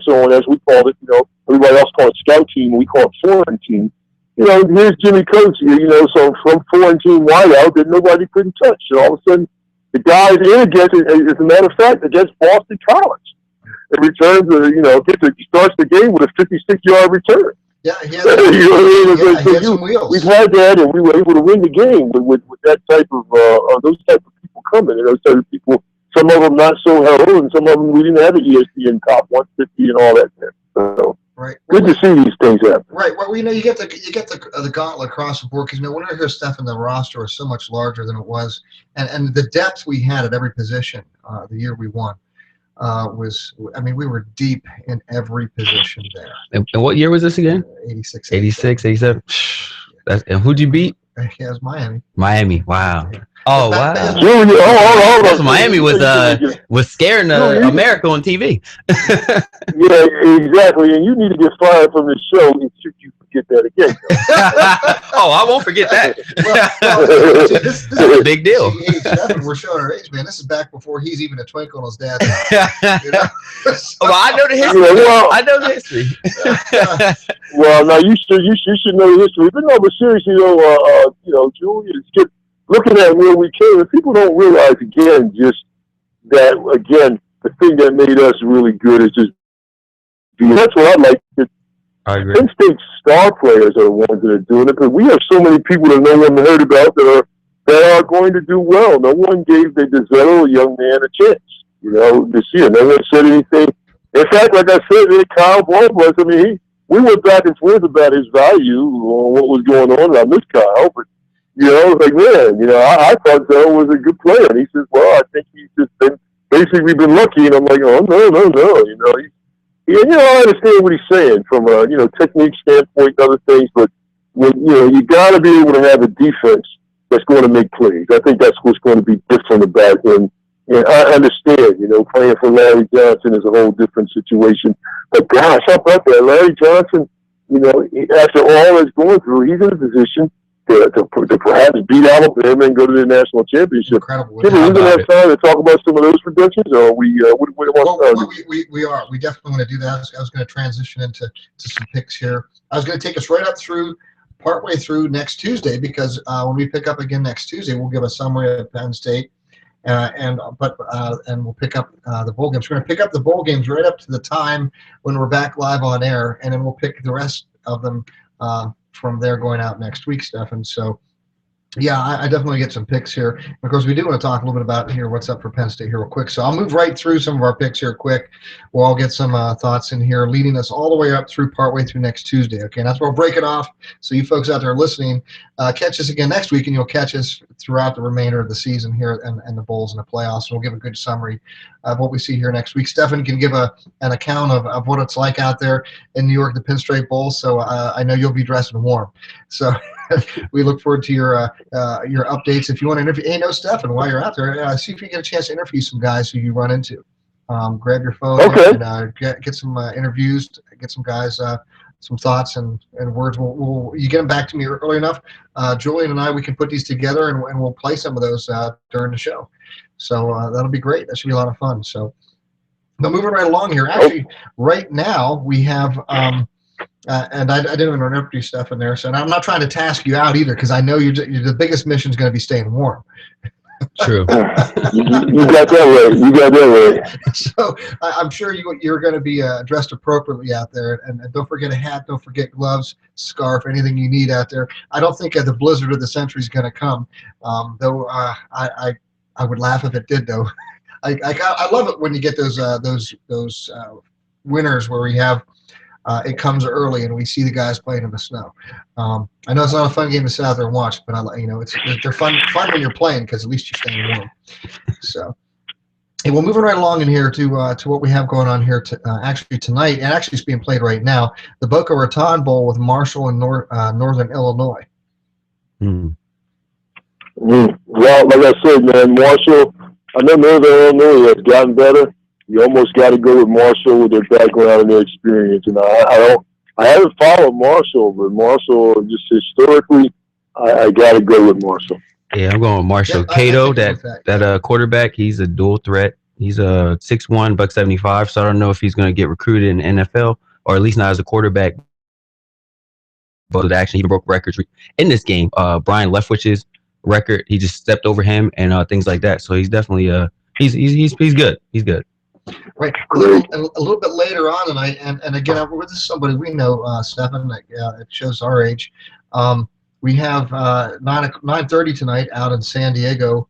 on, as we called it, everybody else called it scout team, we call it foreign team. Here's Jimmy Coates here, so from foreign team wideout that nobody couldn't touch. And all of a sudden, the guy's in against, as a matter of fact, against Boston College. It returns, he starts the game with a 56-yard return. Yeah, he had, some wheels. We've had that, and we were able to win the game with that type of those type of people coming, and those type of people. Some of them not so held, and some of them we didn't have an ESPN top 150 and all that. So right. Good to see these things happen. Right. Well, you get the gauntlet across the board because when I hear stuff in the roster was so much larger than it was, and the depth we had at every position the year we won we were deep in every position there. And what year was this again? 86. 86, 87. And who'd you beat? Yeah, it was Miami. Miami. Wow. Oh wow! Hold on. Miami was scaring America on TV. Yeah, exactly. And you need to get fired from the show and should you forget that again. Oh, I won't forget that. This is a big deal. We're showing our age, man. This is back before he's even a twinkle in his dad's Well, I know the history. I know the history. Well, now you should know the history. But no, but seriously though, Julian, Skip. Looking at where we came, and people don't realize, again, just that, again, the thing that made us really good is just, that's what I like. I agree. Penn State star players are the ones that are doing it, because we have so many people that no one heard about that are going to do well. No one gave the DeZello young man a chance, this year. No one said anything. In fact, like I said, Kyle Baldwin, we went back and forth about his value on what was going on. I miss Kyle, but I thought Zell was a good player. And he says, well, I think he's just been lucky. And I'm like, oh, no. I understand what he's saying from a, technique standpoint and other things. But, you got to be able to have a defense that's going to make plays. I think that's what's going to be different about him. And I understand, playing for Larry Johnson is a whole different situation. But gosh, how about that? Larry Johnson, after all that's going through, he's in a position to perhaps beat Alabama and go to the national championship. Incredible. We're going to have time to talk about some of those predictions, or we are. We definitely want to do that. I was going to transition into some picks here. I was going to take us right up through partway through next Tuesday, because when we pick up again next Tuesday, we'll give a summary of Penn State. And we'll pick up the bowl games. We're going to pick up the bowl games right up to the time when we're back live on air, and then we'll pick the rest of them from there going out next week, Stefan. So, yeah, I definitely get some picks here. Of course, we do want to talk a little bit about here what's up for Penn State here real quick. So I'll move right through some of our picks here quick. We'll all get some thoughts in here, leading us all the way up through partway through next Tuesday. Okay, and that's where we'll break it off. So you folks out there listening, catch us again next week, and you'll catch us throughout the remainder of the season here and the bowls and the playoffs. And we'll give a good summary of what we see here next week. Stefan can give an account of what it's like out there in New York, the Penn State Bowl. So I know you'll be dressed and warm. So we look forward to your updates. If you want to interview, Stefan, while you're out there, see if you get a chance to interview some guys who you run into. Grab your phone and get some interviews, get some guys some thoughts and words. You get them back to me early enough. Julian and I, we can put these together and we'll play some of those during the show. So that'll be great. That should be a lot of fun. So now moving right along here. Actually, right now we have and I didn't even interrupt you stuff in there. So and I'm not trying to task you out either, because I know you're the biggest mission is going to be staying warm. True. You got that right. So I'm sure you're going to be dressed appropriately out there, and don't forget a hat, don't forget gloves, scarf, anything you need out there. I don't think the blizzard of the century is going to come, though. I would laugh if it did, though. I love it when you get those winters where we have. It comes early, and we see the guys playing in the snow. I know it's not a fun game to sit out there and watch, but they're fun when you're playing, because at least you're staying warm. So, Hey, well, moving right along in here to what we have going on here actually tonight, and actually it's being played right now, the Boca Raton Bowl with Marshall and Northern Illinois. Well, like I said, man, Marshall, I know Northern Illinois has gotten better. You almost got to go with Marshall with their background and their experience. And I haven't followed Marshall, but Marshall, just historically, I got to go with Marshall. Yeah, I'm going with Marshall. Yeah, Cato, that quarterback, he's a dual threat. He's a 6'1", $175. So I don't know if he's going to get recruited in the NFL, or at least not as a quarterback. But actually, he broke records in this game. Brian Leftwich's record, he just stepped over him and things like that. So he's definitely he's good. He's good. Right. A little bit later on tonight, and again, this is somebody we know, Stefan. It shows our age. We have 9:30 tonight out in San Diego.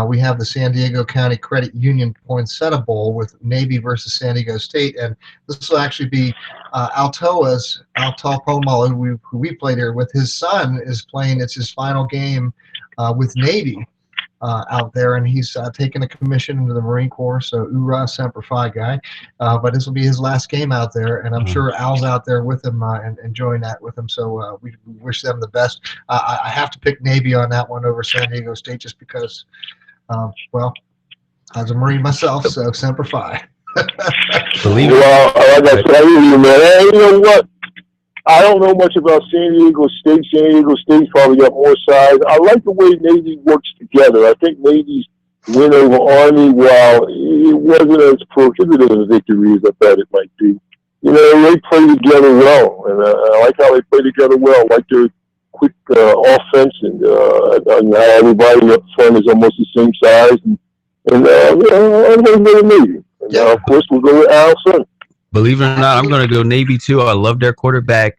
We have the San Diego County Credit Union Poinsettia Bowl with Navy versus San Diego State, and this will actually be Alto Polamalu, who we played here with. His son is playing. It's his final game with Navy out there, and he's taking a commission into the Marine Corps. So Ura Semper Fi guy, but this will be his last game out there, and I'm sure Al's out there with him and enjoying that with him. So we wish them the best. I have to pick Navy on that one over San Diego State just because. Well, as a Marine myself, so Semper Fi. Believe Well, like I said, man, you know what? I don't know much about San Diego State. San Diego State's probably got more size. I like the way Navy works together. I think Navy's win over Army, while it wasn't as prohibitive a victory as I thought it might be, you know, they play together well. And I like how they play together well. I like their quick offense and how everybody up front is almost the same size. And I'm going to go with Navy. And of course, we'll go with Al's son. Believe it or not, I'm going to go Navy too. I love their quarterback.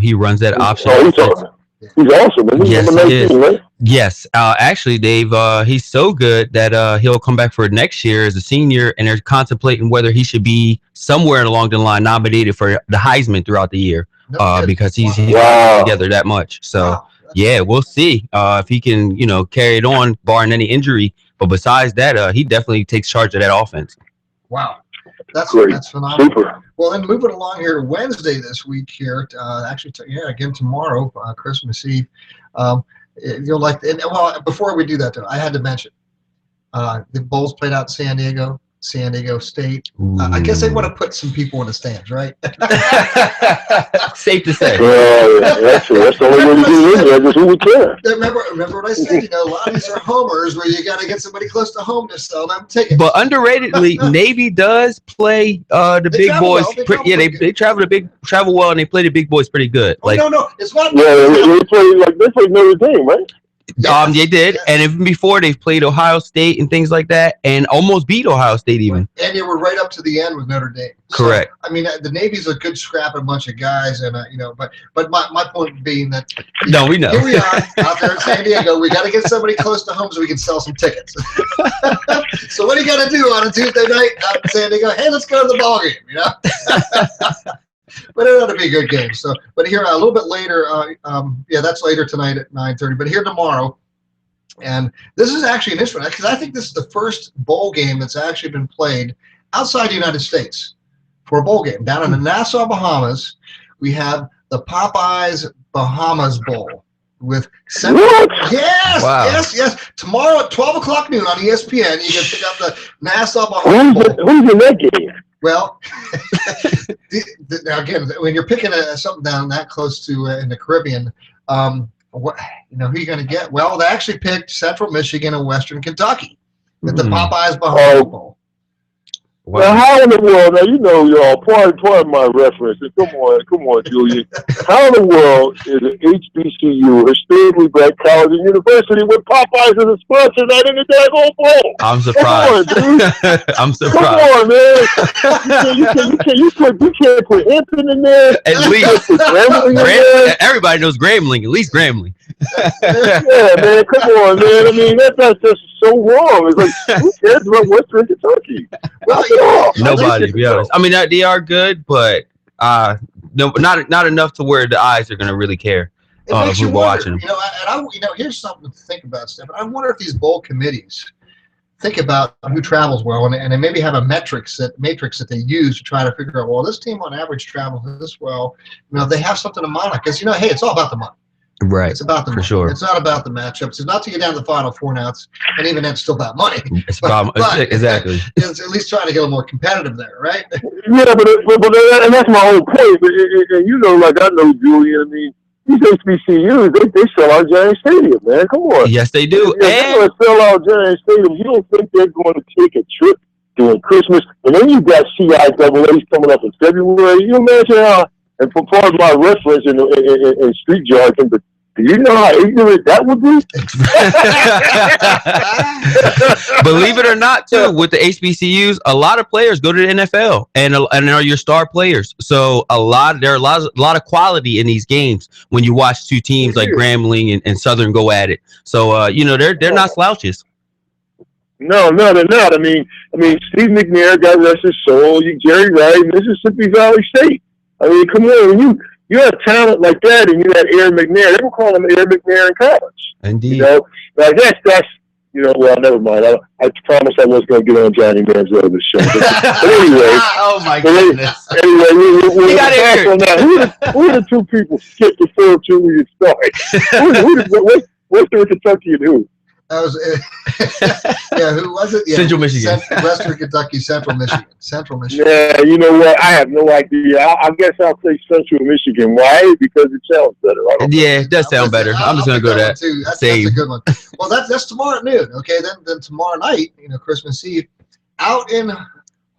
He runs that option. He's awesome. Isn't he? Yes, Number he is. 19, right? Yes. Actually, Dave, he's so good that he'll come back for next year as a senior, and they're contemplating whether he should be somewhere along the line nominated for the Heisman throughout the year because he's together that much. So, yeah, we'll see if he can, carry it on, barring any injury. But besides that, he definitely takes charge of that offense. Wow. That's phenomenal. Super. Well, then moving along here to Wednesday this week here, again tomorrow, Christmas Eve. You'll like, well, before we do that though, I had to mention the Bulls played out in San Diego State. I guess they want to put some people in the stands, right? Safe to say. That's the only way to get in there. Who would care? Remember what I said? A lot of these are homers where you got to get somebody close to home to sell them tickets. But underratedly, Navy does play the big boys. They travel well, and they play the big boys pretty good. No, it's not. Yeah, they played Notre Dame, right? Yes, they did, yes. And even before they've played Ohio State and things like that, and almost beat Ohio State even. And they were right up to the end with Notre Dame. Correct. So, I mean, the Navy's a good scrap of a bunch of guys, and but my point being that we know here we are out there in San Diego. We got to get somebody close to home so we can sell some tickets. So what do you got to do on a Tuesday night out in San Diego? Hey, let's go to the ball game. But it ought to be a good game. So, but here a little bit later, that's later tonight at 9:30. But here tomorrow, and this is actually an interesting because I think this is the first bowl game that's actually been played outside the United States for a bowl game. Down in the Nassau, Bahamas, we have the Popeyes Bahamas Bowl with yes. Tomorrow at 12 o'clock noon on ESPN, you can pick up the Nassau Bahamas Bowl. Who's in that game? Well, now again, when you're picking something down that close to in the Caribbean, who are you going to get? Well, they actually picked Central Michigan and Western Kentucky at the Popeyes Bahamas Bowl. Wow. Now, how in the world? Now y'all. Pardon my reference. Come on, Julian. How in the world is an HBCU, historically black college and university, with Popeyes as a sponsor, not in the daggone bowl? I'm surprised. Come on, dude. I'm surprised. Come on, man. You can't put Hampton in there. At least everybody knows Grambling. At least Grambling. Yeah, man. Come on, man. I mean, that's just so wrong. It's like, who cares about Western Kentucky? Well, nobody, to be honest. I mean, they are good, but no, not enough to where the eyes are going to really care. Who's watching them. Here's something to think about, Stephen. I wonder if these bowl committees think about who travels well, and they maybe have a matrix that they use to try to figure out, well, this team on average travels this well. They have something in mind, because hey, it's all about the money. Right. It's about the money. sure. It's not about the matchups. It's not to get down to the Final Four now. And even then, it's still about money. It's about exactly. It's at least trying to get a little more competitive there, right? Yeah, but and that's my whole point. But like I know Julian. I mean, these HBCUs, they sell out Giant Stadium, man. Come on. Yes, they do. If they're going to sell out Giant Stadium, you don't think they're going to take a trip during Christmas? And then you got CIAAs coming up in February. You imagine how, and for part of my reference in street jargon, but do you know how ignorant that would be? Believe it or not, too, with the HBCUs, a lot of players go to the NFL and are your star players. So there are a lot of quality in these games when you watch two teams like Grambling and Southern go at it. So they're not slouches. No, they're not. I mean, Steve McNair, God rest his soul. Jerry Wright, Mississippi Valley State. I mean, come on, when you have talent like that, and you had Aaron McNair. They were calling him Aaron McNair in college. Indeed. Like that's well, never mind. I promised I was going to get on Johnny Manziel this show. But anyway. Oh my goodness. Anyway, we got it on that. Who are the two people skip before we start? What's the Kentucky and who? That was who was it? Yeah, Central Michigan. Western Kentucky, Central Michigan. Yeah, you know what? I have no idea. I guess I'll say Central Michigan. Why? Because it sounds better. Yeah, it does sound better. I'm just gonna go that. That's a good one. Well, that's tomorrow at noon. Okay, then tomorrow night, Christmas Eve, out in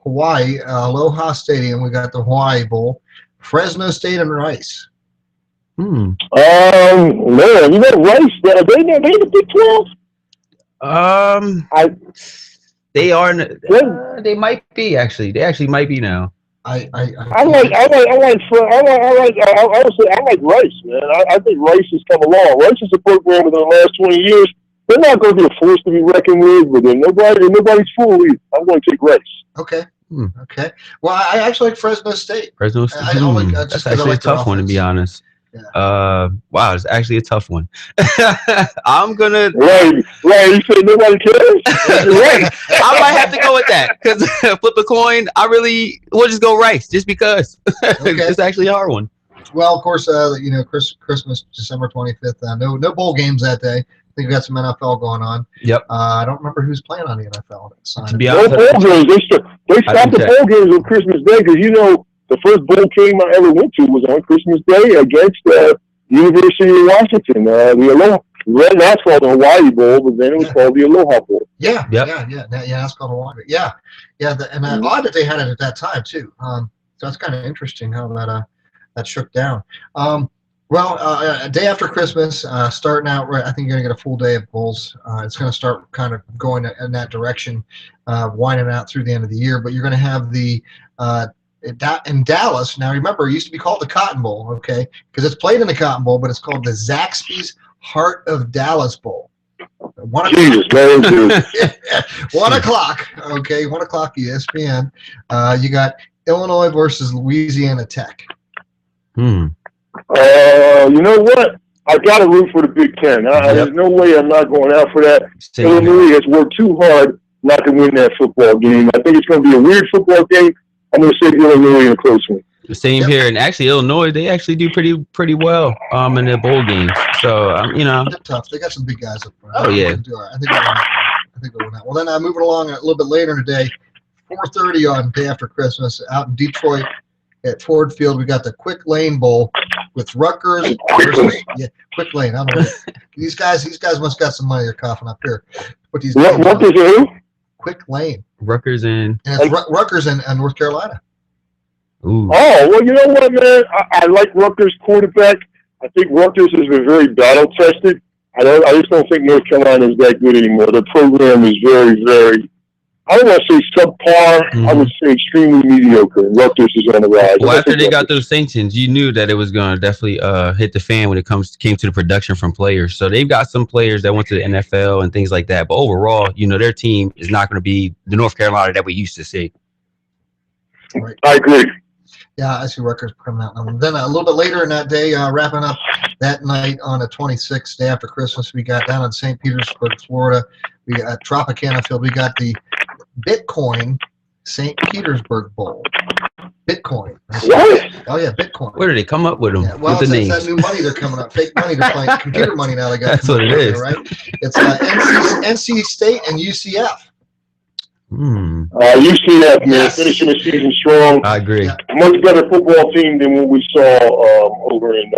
Hawaii, Aloha Stadium, we got the Hawaii Bowl, Fresno State and Rice. Man, Rice. They the Big 12. They are. They might be actually. They actually might be now. I like Rice, man. I think Rice has come along. Rice is a program within the last 20 years. They're not going to be a force to be reckoned with, but nobody's fool either. I'm going to take Rice. Okay. Okay. Well, I actually like Fresno State. Fresno State. That's actually a tough one, to be honest. Yeah. Wow, it's actually a tough one. I'm gonna. Right. You said nobody cares. Right. I might have to go with that because flip a coin. We'll just go Rice just because. Okay. It's actually a hard one. Well, of course, Christmas, December 25th. No bowl games that day. I think we got some NFL going on. Yep. I don't remember who's playing on the NFL. To be honest, bowl games. They stopped the bowl games on Christmas Day because the first bowl game I ever went to was on Christmas Day against the University of Washington, the Aloha. That's called the Hawaii Bowl, but then it was called the Aloha Bowl. Yeah, that's called Hawaii. Yeah. And odd that they had it at that time too. So that's kind of interesting how that shook down. A day after Christmas, starting out, I think you're going to get a full day of bowls. It's going to start kind of going in that direction, winding out through the end of the year. But you're going to have the in Dallas. Now, remember, it used to be called the Cotton Bowl, okay, because it's played in the Cotton Bowl, but it's called the Zaxby's Heart of Dallas Bowl. 1 o'clock, okay, 1 o'clock ESPN. You got Illinois versus Louisiana Tech. You know what? I got to root for the Big Ten. There's no way I'm not going out for that. Illinois has worked too hard not to win that football game. I think it's going to be a weird football game. I'm going to say Illinois in a close one. Same here, and actually Illinois, they actually do pretty well in their bowl games. So they're tough. They got some big guys up front. Oh yeah. I think they'll win that. Well, then moving along a little bit later today, 4:30 on day after Christmas, out in Detroit at Ford Field, we got the Quick Lane Bowl with Rutgers. Quick Lane. I don't know. These guys must got some money they're coughing up here. What is who? Quick Lane. Rutgers and it's Rutgers and North Carolina. Ooh. Oh, well, you know what, man? I like Rutgers quarterback. I think Rutgers has been very battle tested. I just don't think North Carolina is that good anymore. The program is very, very, I don't want to say subpar. Mm-hmm. I would say extremely mediocre. And Rutgers is on the rise. Well, after they got those sanctions, you knew that it was going to definitely hit the fan when it came to the production from players. So they've got some players that went to the NFL and things like that. But overall, their team is not going to be the North Carolina that we used to see. Right. I agree. Yeah, I see Rutgers coming out. And then a little bit later in that day, wrapping up that night on the 26th, day after Christmas, we got down in St. Petersburg, Florida. We got Tropicana Field. We got the Bitcoin St. Petersburg Bowl. Bitcoin. What? Oh yeah, Bitcoin. Where did they come up with them? Yeah, well, with the it's names? that new money they're coming up. Fake money they're playing. Computer money now they got. That's what it coming up is. there, right? It's NC State and UCF. UCF, man, Yes. finishing the season strong. I agree. Yeah. Much better football team than what we saw over in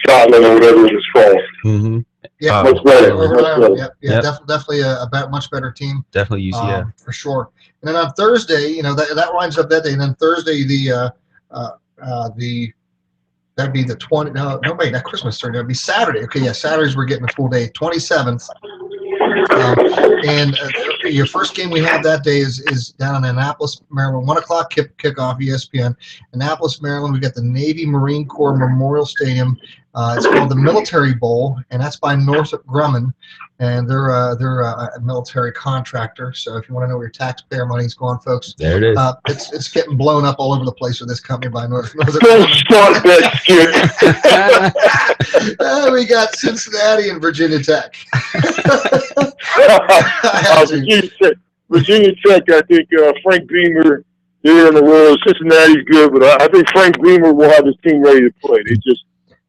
Scotland or whatever it was called. Mm-hmm. Yeah, Much better. over Much there. better. Yeah, Yep. definitely a much better team. Definitely UCF. For sure. And then on Thursday, that winds up that day. And then Thursday, that'd be the 20. No, wait, not Christmas Thursday. That'd be Saturday. Okay, yeah, Saturdays we're getting a full day. 27th. And your first game we have that day is down in Annapolis, Maryland. 1:00 kickoff, ESPN. Annapolis, Maryland. We got the Navy Marine Corps Memorial Stadium. It's called the Military Bowl, and that's by Northrop Grumman, and they're a military contractor. So if you want to know where your taxpayer money's going, folks, There it is. it's getting blown up all over the place with this company by Northrop Don't Grumman. start that skit. We got Cincinnati and Virginia Tech. Virginia Tech, I think Frank Beamer, they're on the road. Cincinnati's good, but I think Frank Beamer will have his team ready to play. They just,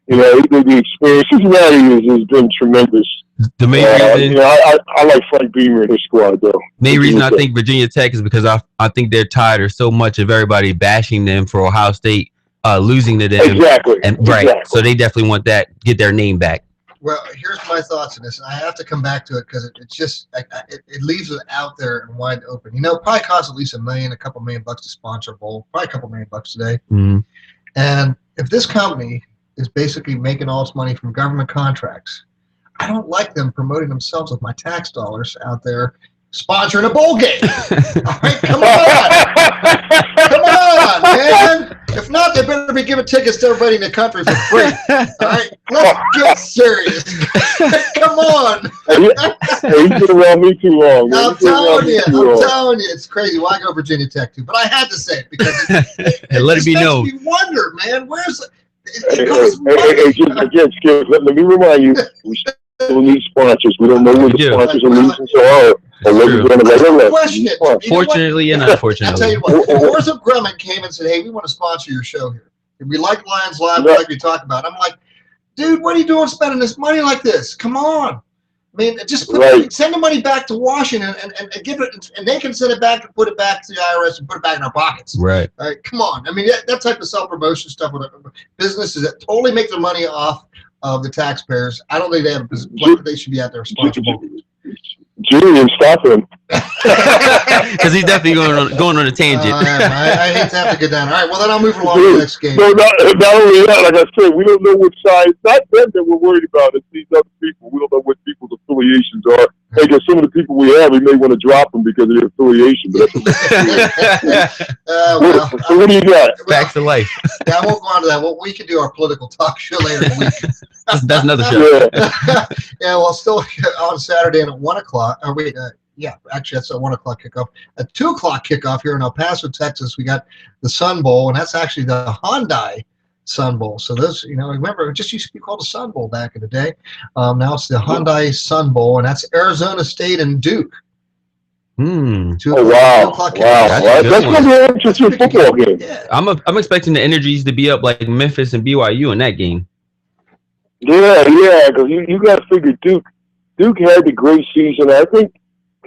the experience. Cincinnati has been tremendous. The main reason, I like Frank Beamer in his squad, though. main reason I think Virginia Tech is because I think they're tired so much of everybody bashing them for Ohio State losing to them. Exactly. And right, so they definitely want that, get their name back. Well, here's my thoughts on this, and I have to come back to it because it's just it leaves it out there and wide open. Probably costs at least $1 million, a couple $1 million to sponsor a bowl, probably a couple $1 million today. Mm-hmm. And if this company is basically making all its money from government contracts, I don't like them promoting themselves with my tax dollars out there sponsoring a bowl game. All right, come on, man. If not, they better be giving tickets to everybody in the country for free. All right, let's get serious. Come on. He's been around me too long. Man. I'm telling you, it's crazy. Well, I go Virginia Tech too, but I had to say it because it Let it just be makes known. me wonder, man. Where's Hey, it costs money. just again, Skip, let me remind you, we still need sponsors. We don't know when the Yeah. sponsors are leaving, so or whether True. we're going to let them Question it. sponsors. You know what? Fortunately and I'll unfortunately. tell you what, Northrop Grumman came and said, hey, we want to sponsor your show here. We like Lions Live, Yeah. like we talked about. I'm like, dude, what are you doing spending this money like this? Come on. I mean, just send the money back to Washington and give it, and they can send it back and put it back to the IRS and put it back in our pockets. Right. All right, come on. I mean, that type of self-promotion stuff with businesses that totally make their money off of the taxpayers. I don't think they should be out there responsible. Julian, stop him. Because he's definitely going on a tangent. I hate to have to get down. All right, well, then I'll move along to the next game. No, not only that, like I said, we don't know what side, not them that we're worried about, it's these other people. We don't know what people's affiliations are. Hey, because some of the people we have, we may want to drop them because of their affiliation. But Well, so what do you got? Facts of life. yeah, I won't go on to that. Well, we can do our political talk show later in the week. That's another show. Yeah. Yeah, well, still on Saturday and at 1 o'clock. Actually, that's a 1 o'clock kickoff. At 2 o'clock kickoff here in El Paso, Texas, we got the Sun Bowl, and that's actually the Hyundai Sun Bowl. So those, remember, it just used to be called the Sun Bowl back in the day. Now it's the Hyundai Sun Bowl, and that's Arizona State and Duke. Hmm. 2 Oh, wow. 2 o'clock Wow. kickoff. That's a Well, good that's one. going to be an interesting football game. Yeah. I'm expecting the energies to be up like Memphis and BYU in that game. Yeah, because you got to figure Duke had the great season. I think,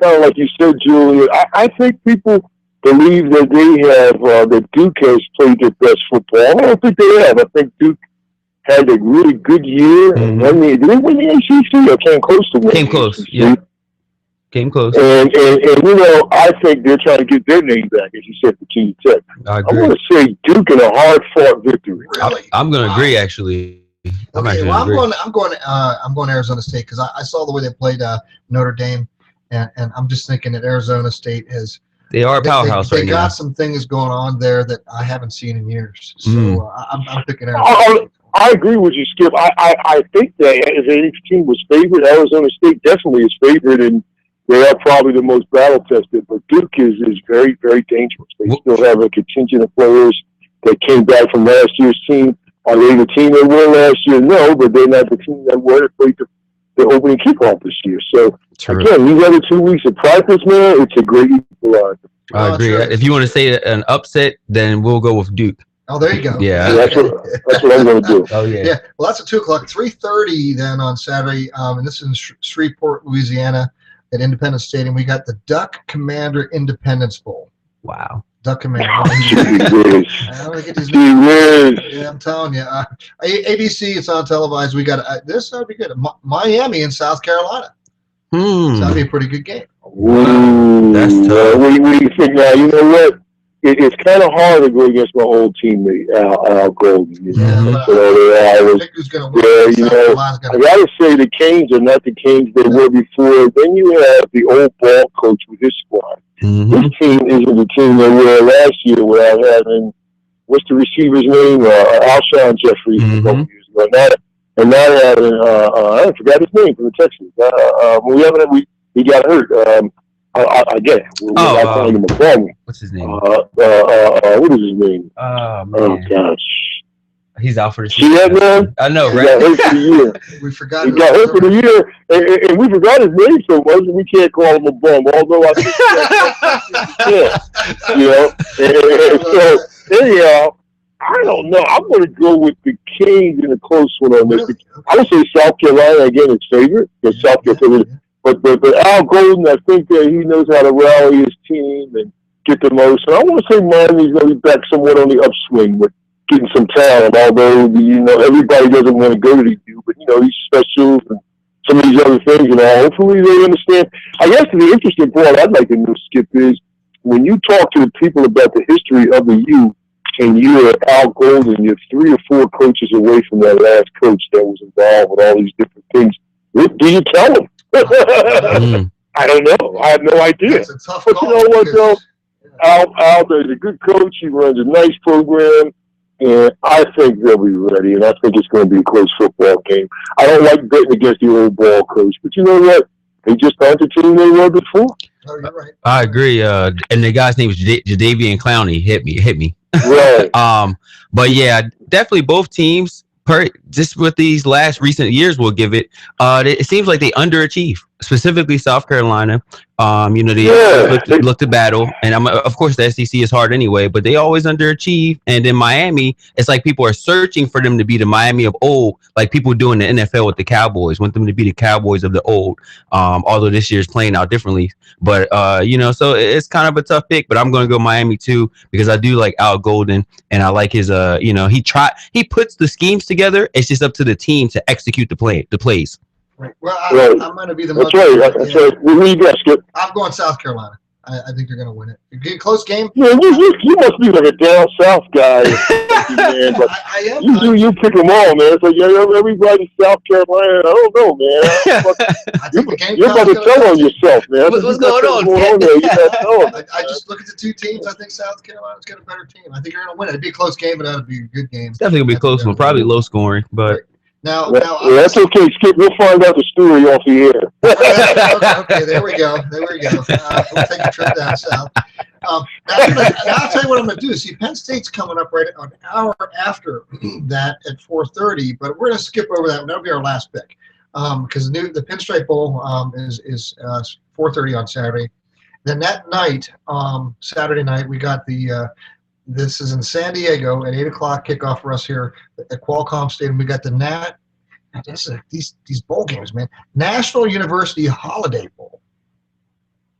kind of like you said, Julian, I think people believe that they have, that Duke has played their best football. I don't think they have. I think Duke had a really good year. Mhm. I mean, did they win the ACC or came close to winning? Came close, the ACC? yeah. Came close. And I think they're trying to get their name back, as you said, Virginia Tech. I I agree. want to say Duke in a hard-fought victory. Really? I'm going to agree, actually. I'm Okay, actually well, agree. I'm going Arizona State because I saw the way they played Notre Dame, and I'm just thinking that Arizona State has They are a powerhouse they right got now. some things going on there that I haven't seen in years. So Mm. I'm picking Arizona State. I agree with you, Skip. I think that if any team was favored, Arizona State definitely is favored, and they are probably the most battle tested. But Duke is very, very dangerous. They still have a contingent of players that came back from last year's team. Are they the team that were last year? No, but they're not the team that were that played the opening kickoff this year. So again, these other 2 weeks of practice, man, it's a great equalizer. I agree. Sure. If you want to say an upset, then we'll go with Duke. Oh, there you go. Yeah. That's what I'm going to do. Oh yeah. Yeah, well, that's at 2:00. 3:30 then on Saturday, and this is in Shreveport, Louisiana, at Independence Stadium. We got the Duck Commander Independence Bowl. Wow. Duck Commander. Gee whiz. I don't get these Gee whiz. Yeah, I'm telling you. ABC, it's on televised. We got this. That'd be good. Miami and South Carolina. So that'd be a pretty good game. Ooh, That's tough. what do you think now? You know what? It's kind of hard to go against my old teammate, Al Golden. You know? Yeah, but I think who's going to win. Yeah, you South know, Carolina's I gonna win. gotta say the Canes are not the Canes they were before. Then you have the old ball coach with his squad. Mm-hmm. This team isn't the team they were last year without having, what's the receiver's name? Alshon Jeffrey a couple years ago. And now having, I forgot his name from the Texans. He got hurt. I get it. We're not calling him a bum. What's his name? What is his name? Oh man. Oh gosh. He's out for the See that, man? I know, He right? got hurt for the year. We forgot. He got hurt for the year, and we forgot his name so much that we can't call him a bum. Although I think you know. And so anyhow, I don't know. I'm going to go with the Canes in a close one on this. Really? I would say South Carolina again is favorite because South Carolina. But Al Golden, I think that he knows how to rally his team and get the most. And I want to say Miami's going to be back somewhat on the upswing with getting some talent. Although everybody doesn't want to go to you, but these specials and some of these other things, hopefully they understand. I guess the interesting part I'd like to know, Skip, is when you talk to the people about the history of the U, and you're Al Golden, you're 3 or 4 coaches away from that last coach that was involved with all these different things. What do you tell them? I don't know. I have no idea. It's a tough But call. you know what, though? Yeah. Al is a good coach. He runs a nice program, and I think they'll be ready, and I think it's going to be a close football game. I don't like betting against the old ball coach, but you know what? They just aren't the team they were before. Oh, you're right. I agree. And the guy's name was Jadeveon Clowney. Hit me. Right. But yeah, definitely both teams. Just with these last recent years, we'll give it. It seems like they underachieve, specifically South Carolina. They look to battle, and of course the SEC is hard anyway, but they always underachieve. And in Miami, it's like people are searching for them to be the Miami of old, like people do in the NFL with the Cowboys. Want them to be the Cowboys of the old. Although this year's playing out differently, but so it's kind of a tough pick. But I'm going to go Miami too because I do like Al Golden, and I like his he puts the schemes together. It's just up to the team to execute the plays. Right. Well, I'm going to be the. That's right. That's right. Who you got, Skip? I'm going South Carolina. I think they're going to win it. Close game. Yeah, you must be like a down south guy, man. But I am. You pick them all, man. It's like everybody's South Carolina. I don't know, man. I think the game. You're about to tell on yourself, man. What's going on? I just look at the two teams. I think South Carolina's got a better team. I think they're going to win it. It'd be a close game, but that'd be a good game. Definitely gonna be a close one. Probably low scoring, but. Now, that's okay, Skip. We'll find out the story off the air. okay, there we go. We'll take a trip down south. Now I'll tell you what I'm going to do. See, Penn State's coming up right an hour after that at 4:30, but we're going to skip over that. That'll be our last pick because the Pinstripe Bowl is 4:30 on Saturday. Then that night, Saturday night, we got the. This is in San Diego at 8:00 kickoff for us here at Qualcomm Stadium. We got the these bowl games, man. National University Holiday Bowl.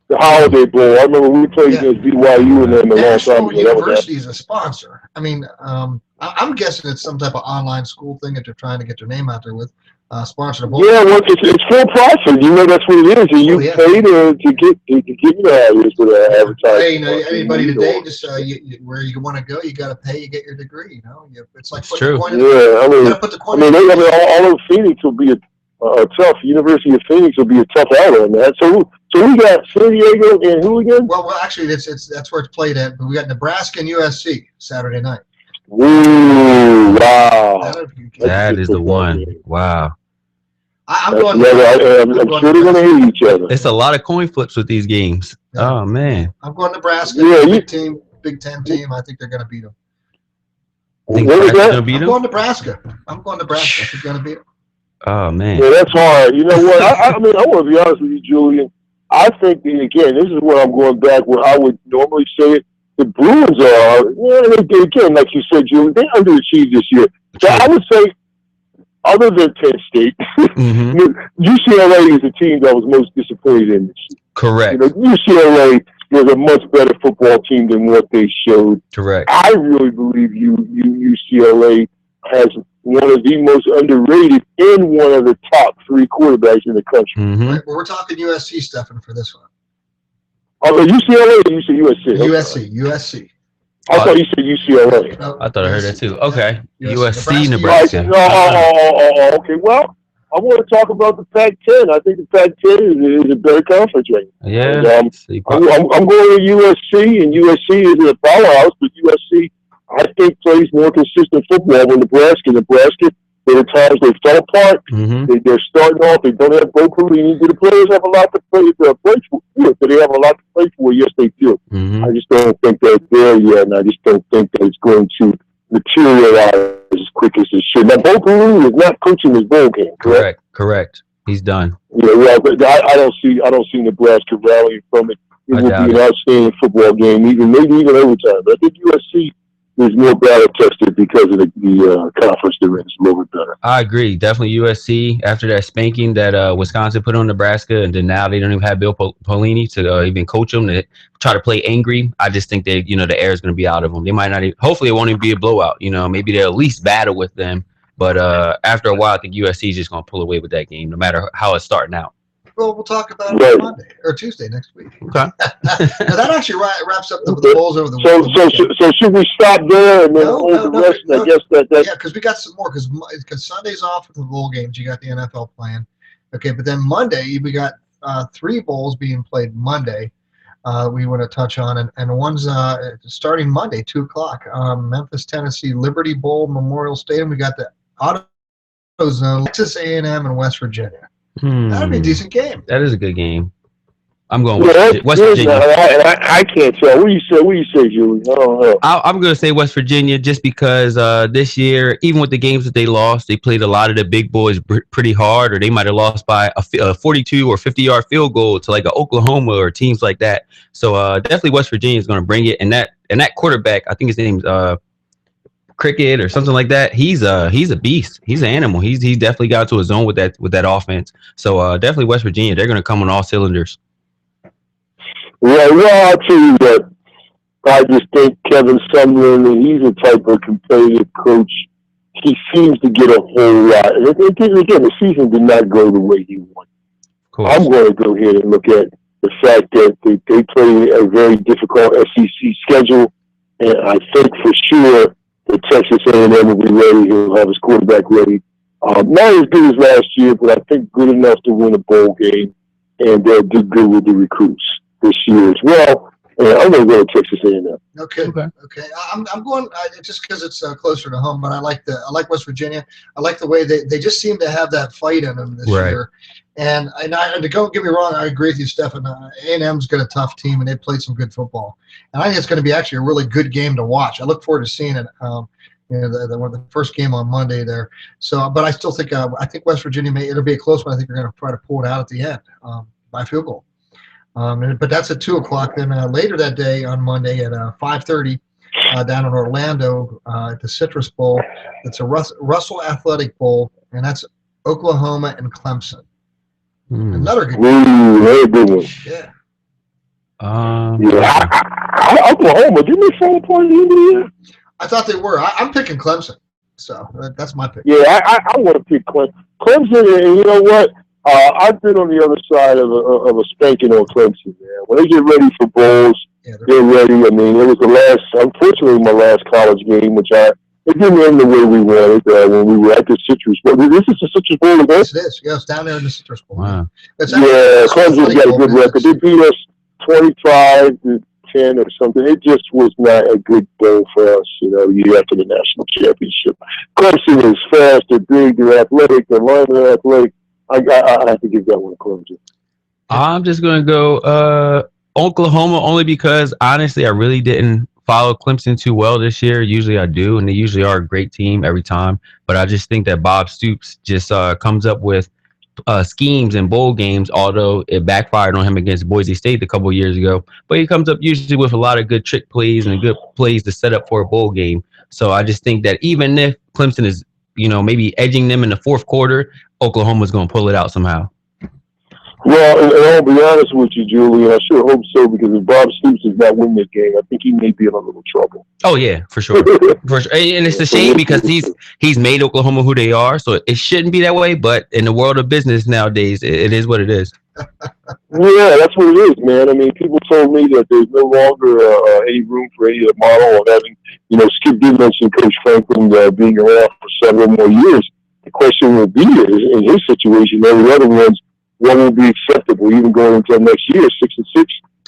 The Holiday Bowl. I remember we played against BYU and them a long time National ago. University is a sponsor. I mean, I'm guessing it's some type of online school thing that they're trying to get their name out there with. Sponsor the bowl. Yeah, well, it's full profit. That's what it is. And you pay to get for the advertising. Hey, anybody today, just where you want to go, you got to pay. You get your degree. It's like putting the coin in. Yeah, all of Phoenix will be a tough. University of Phoenix will be a tough out on that. So we got San Diego and who again? Well, actually, that's where it's played at. But we got Nebraska and USC Saturday night. Ooh, wow! That is the one. Wow. I'm sure they're going to hate each other. It's a lot of coin flips with these games. Yeah. Oh man. I'm going Nebraska. Yeah, Big Ten team. I think they're going to beat them. I think What was Nebraska's that? gonna beat I'm them. going Nebraska. I'm going Nebraska. I think they're going to beat them. Oh man. Yeah, that's hard. You know what? I mean, I want to be honest with you, Julian. I think, and again, this is where I'm going back where I would normally say it. The Bruins are, again, like you said, Julian, they underachieved this year. So I would say, other than Penn State, Mm-hmm. UCLA is the team that I was most disappointed in this year. Correct. UCLA was a much better football team than what they showed. Correct. I really believe UCLA has one of the most underrated and one of the top 3 quarterbacks in the country. Mm-hmm. Right, well, we're talking USC, Stefan, for this one. Oh, UCLA or you said USC? USC. I thought you said UCLA. No, I thought I heard that too. Okay. USC, USC, Nebraska. Nebraska. Okay. Well, I want to talk about the Pac-10. I think the Pac-10 is a better conference right now. Yeah. And, See, I'm going to USC, and USC is a powerhouse, but USC, I think, plays more consistent football than Nebraska. Nebraska, there are times they fell apart. mm-hmm. They're starting off. They don't have Bo Pelini. Do the players have a lot to play for? Yeah, but they have a lot to play for. Yes, they do. Mm-hmm. I just don't think they're there yet, and I just don't think that it's going to materialize as quick as it should. Now, Bo Pelini is not coaching his bowl game, correct? Correct. He's done. Yeah, well, but I don't see Nebraska rallying from it. It I will doubt be an outstanding football game, maybe even overtime. But I think USC is more battle tested because of the conference they're in. It's a little bit better. I agree. Definitely USC. After that spanking that Wisconsin put on Nebraska, and then now they don't even have Bill Pelini to even coach them. To try to play angry. I just think that the air is going to be out of them. They might not. Hopefully, it won't even be a blowout. Maybe they'll at least battle with them. But after a while, I think USC is just going to pull away with that game, no matter how it's starting out. Well, we'll talk about it on Monday or Tuesday next week. Okay. Now, that actually wraps up the bowls over the weekend. So should we stop there and then hold the rest? No. I guess that. Yeah, because we got some more. Because Sunday's off with the bowl games. You got the NFL playing. Okay, but then Monday we got 3 bowls being played Monday. We want to touch on, and one's starting Monday, 2:00. Memphis, Tennessee, Liberty Bowl, Memorial Stadium. We got the AutoZone, Texas A&M, and West Virginia. That'd be a decent game. That is a good game. I'm going West Virginia. I can't tell. What do you say, Julie? I don't know. I'm going to say West Virginia just because this year, even with the games that they lost, they played a lot of the big boys pretty hard, or they might have lost by a 42 or 50-yard field goal to like a Oklahoma or teams like that. So definitely West Virginia is going to bring it. And that quarterback, I think his name's Cricket or something like that. He's a beast. He's an animal. He's definitely got to a zone with that offense. So definitely West Virginia. They're going to come on all cylinders. Well, I'll tell you that I just think Kevin Sumlin, he's a type of competitive coach. He seems to get a whole lot. And again, the season did not go the way he wanted. I'm going to go ahead and look at the fact that they play a very difficult SEC schedule, and I think for sure that Texas A&M will be ready. He'll have his quarterback ready. Not as good as last year, but I think good enough to win a bowl game, and they'll do good with the recruits this year as well. And I'm going to go to Texas A&M. Okay. I'm going just because it's closer to home, but I like West Virginia. I like the way they just seem to have that fight in them this year. And don't get me wrong, I agree with you, Stefan. A&M's got a tough team, and they played some good football. And I think it's going to be actually a really good game to watch. I look forward to seeing it. The first game on Monday there. So, but I still think I think West Virginia it'll be a close one. I think they're going to try to pull it out at the end by field goal. But that's at 2:00. Then later that day on Monday at 5:30 down in Orlando at the Citrus Bowl. It's a Russell Athletic Bowl, and that's Oklahoma and Clemson. Another good game. Ooh, very good one. Yeah. Oklahoma, didn't they fall apart at the end of the year? I thought they were. I'm picking Clemson, so that's my pick. Yeah, I want to pick Clemson. Clemson, and you know what? I've been on the other side of a spanking on Clemson, man. When they get ready for bowls, they're ready. I mean, it was unfortunately, my last college game, which it didn't end the way we wanted when we were at the Citrus Bowl. This is the Citrus Bowl event? Yes, it is. Yeah, it's down there in the Citrus Bowl. Wow. Clemson's got a good record. They beat us 25-10 or something. It just was not a good bowl for us, after the national championship. Clemson is fast, they're big, they're athletic, their linemen are athletic. I have to give that one to Clemson. I'm just going to go Oklahoma only because, honestly, I really didn't follow Clemson too well this year. Usually I do, and they usually are a great team every time. But I just think that Bob Stoops just comes up with schemes in bowl games, although it backfired on him against Boise State a couple of years ago. But he comes up usually with a lot of good trick plays and good plays to set up for a bowl game. So I just think that even if Clemson is, maybe edging them in the fourth quarter, Oklahoma's going to pull it out somehow. Well, and I'll be honest with you, Julie, and I sure hope so, because if Bob Stoops does not win this game, I think he may be in a little trouble. Oh yeah, for sure, for sure. And it's a shame because he's made Oklahoma who they are, so it shouldn't be that way. But in the world of business nowadays, it is what it is. Yeah, that's what it is, man. I mean, people told me that there's no longer any room for any of the model of having, Skip did mention Coach Franklin being around for several more years. The question will be, in his situation, every other one's, what will be acceptable even going into next year, 6-6?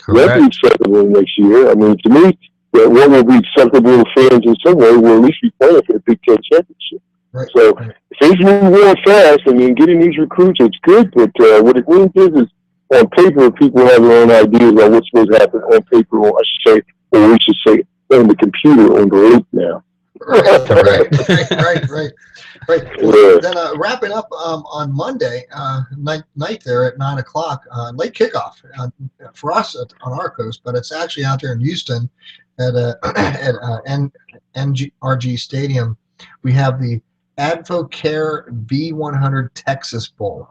That'll be acceptable next year. I mean, to me, that what will be acceptable to fans in some way will at least be playing for the Big Ten championship. Right. So if things move on fast, I mean, getting these recruits, it's good, but what it means is on paper, people have their own ideas about what's supposed to happen on paper, or I should say, or we should say, on the computer on the link now. Right. Well, then wrapping up on Monday night there at 9:00, late kickoff for us on our coast, but it's actually out there in Houston at NRG Stadium. We have the Advocare V100 Texas Bowl.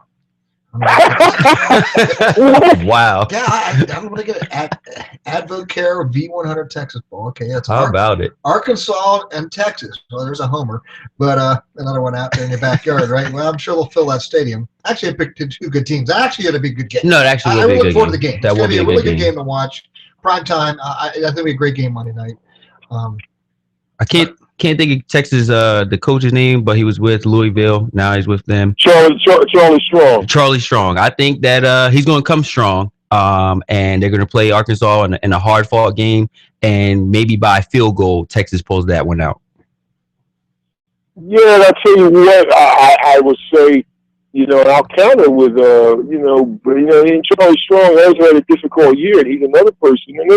Wow. Yeah, I'm going to get it. Advocare V100 Texas Bowl. Okay, that's how about it? Arkansas and Texas. Well, there's a homer, but another one out there in your backyard, right? Well, I'm sure they'll fill that stadium. Actually, I picked two good teams. Actually, it'll be a good game. No, it actually will be a good game. I look forward to the game. That will be a really good game to watch. Prime time. I think it'll be a great game Monday night. I can't think of Texas the coach's name, but he was with Louisville. Now he's with them. Charlie Strong. Charlie Strong. I think that he's going to come strong. And they're going to play Arkansas in a hard-fought game, and maybe by field goal, Texas pulls that one out. Yeah, I'll tell you what, I would say, and I'll counter with, and Charlie Strong has had a difficult year, and he's another person, and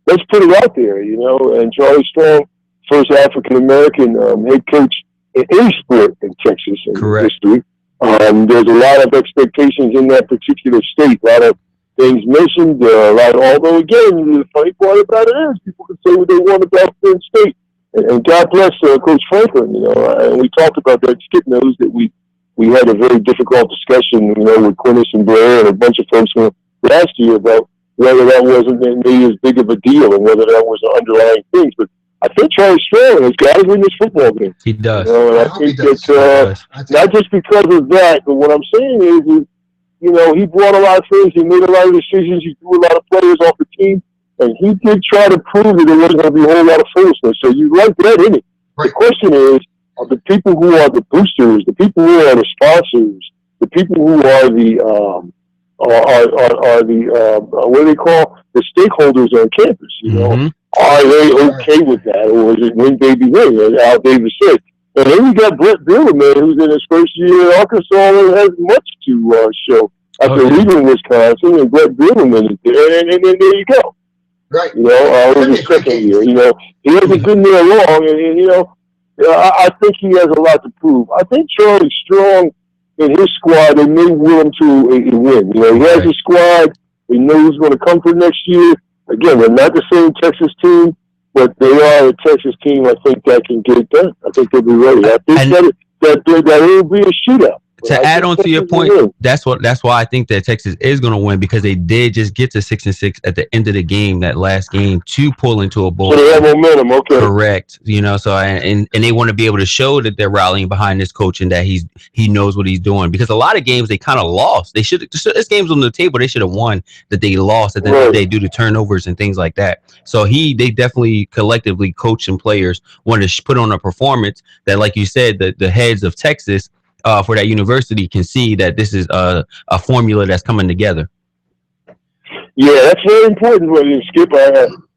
let's put it out there, and Charlie Strong, first African-American head coach in any sport in Texas in history. There's a lot of expectations in that particular state, a lot of things mentioned, although again, the funny part about it is people can say what they want about Penn State. And God bless Coach Franklin, and we talked about that. Skip knows that we had a very difficult discussion, with Quinnis and Blair and a bunch of folks last year about whether that wasn't maybe as big of a deal and whether that was an underlying thing. But I think Charlie Strong has got to win this football game. He does. And I think that not just because of that, but what I'm saying is he brought a lot of things. He made a lot of decisions. He threw a lot of players off the team. And he did try to prove that there wasn't going to be a whole lot of foolishness. So you like that in it. Right. The question is, are the people who are the boosters, the people who are the sponsors, the people who are the what do they call the stakeholders on campus? Are they okay with that, or is it win baby win, as Al Davis said? And then we got Brett Bielema, who's in his first year at Arkansas and has much to show after leaving Wisconsin, and Brett Bielema is there, and then there you go. Right. In his second year, he hasn't been there long, and I think he has a lot to prove. I think Charlie Strong and his squad, they may will him to a win. He has a squad. They know who's going to come for next year. Again, they're not the same Texas team, but they are a Texas team. I think that can get it done. I think they'll be ready. I think that it will be a shootout. To add on to your point, that's why I think that Texas is going to win, because they did just get to 6-6 at the end of the game, that last game, to pull into a bowl. So they have momentum, okay. Correct. So and they want to be able to show that they're rallying behind this coach and that he knows what he's doing, because a lot of games they kind of lost. They should. This game's on the table. They should have won, that they lost at the end of the day due to turnovers and things like that. So they definitely collectively, coach and players, want to put on a performance that, like you said, the heads of Texas, for that university, can see that this is a formula that's coming together. Yeah, that's very important, Skip.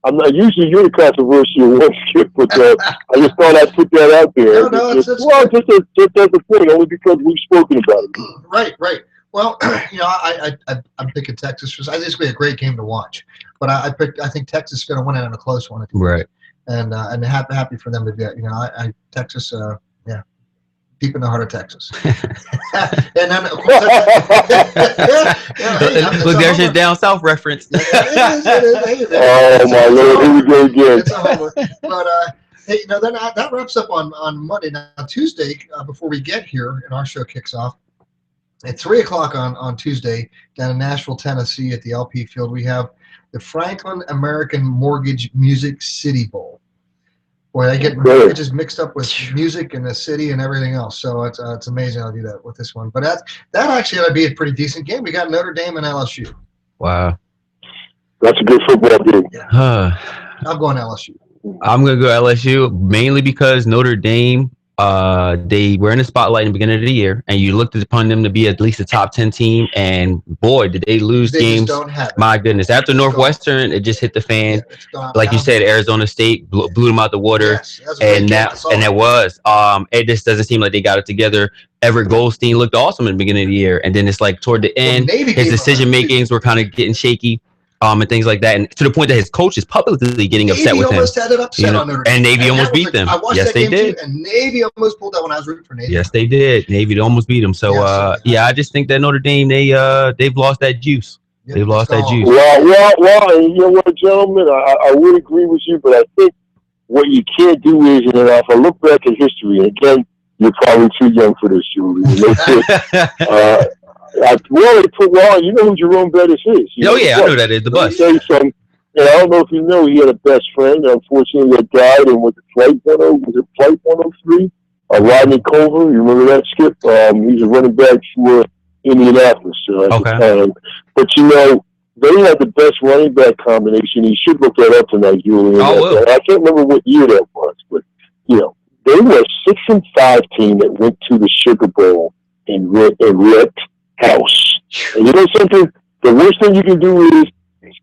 I'm not usually you're the controversial one, Skip, but I just thought I'd put that out there. Just as a point, only because we've spoken about it. Right. Well, I'm picking Texas. I think it's going to be a great game to watch, but I think Texas is going to win it in a close one. Right. and happy for them to get. I Texas, yeah, deep in the heart of Texas. And then of course, Look, there's your down south reference. Oh my Lord, here we go again. It's a homer. But hey, then that wraps up on Monday. Now Tuesday, before we get here and our show kicks off at 3:00 on Tuesday down in Nashville, Tennessee, at the LP Field, we have the Franklin American Mortgage Music City Bowl. Boy, I get mortgages mixed up with music and the city and everything else. So it's amazing how I do that with this one. But that actually ought to be a pretty decent game. We got Notre Dame and LSU. Wow. That's a good football game. Yeah. I'm going LSU. I'm going to go LSU mainly because Notre Dame, they were in the spotlight in the beginning of the year, and you looked upon them to be at least a top 10 team, and boy, did they lose games. My goodness. After Northwestern, it just hit the fan. Yeah, like you said, Arizona State blew them out the water. Yes, it just doesn't seem like they got it together. Everett Goldstein looked awesome in the beginning of the year, and then it's like toward the end, his decision makings were kind of getting shaky. And things like that, and to the point that his coach is publicly getting upset with him. Navy almost had it upset on Notre Dame. And Navy almost beat them. Yes, they did. And Navy almost pulled that when I was rooting for Navy. Yes, they did. Navy almost beat them. So, I just think that Notre Dame, they've lost that juice. They've lost that juice. Well, and you know what, gentlemen, I would agree with you, but I think what you can't do is, and if I look back at history, and again, you're probably too young for this, Julie. You know who Jerome Bettis is. I know that is the bus. And I don't know if you know, he had a best friend, unfortunately, that died, and was it Flight 103? Rodney Culver, you remember that, Skip? He's a running back for Indianapolis at the time. But, they had the best running back combination. You should look that up tonight, Julian. I can't remember what year that was, but, they were a 6-5 team that went to the Sugar Bowl and wrecked house. And you know something? The worst thing you can do is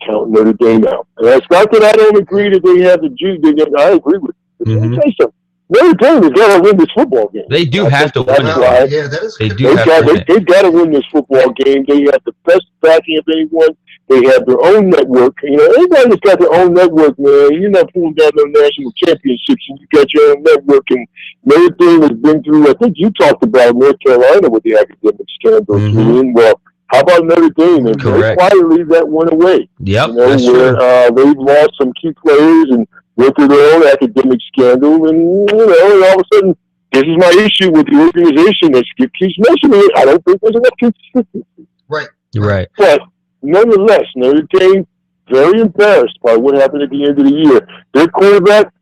count Notre Dame out. And that's not that I don't agree that they have the juice. I agree with you. Let me tell you something. Notre Dame has got to win this football game. They do have to win it. They've got to win this football game. They have the best backing of anyone. They have their own network. Anybody that's got their own network, man, you're not pulling down no national championships, and you got your own network. And Notre Dame has been through, I think you talked about North Carolina with the academic scandal. Well, how about Notre Dame? And they quietly that went away. Yep, that's true. They've lost some key players and went through their own academic scandal. And, all of a sudden, this is my issue with the organization that Skip keeps mentioning it. I don't think there's enough consistency. Right. Right. But nonetheless, Notre Dame, very embarrassed by what happened at the end of the year. Their quarterback,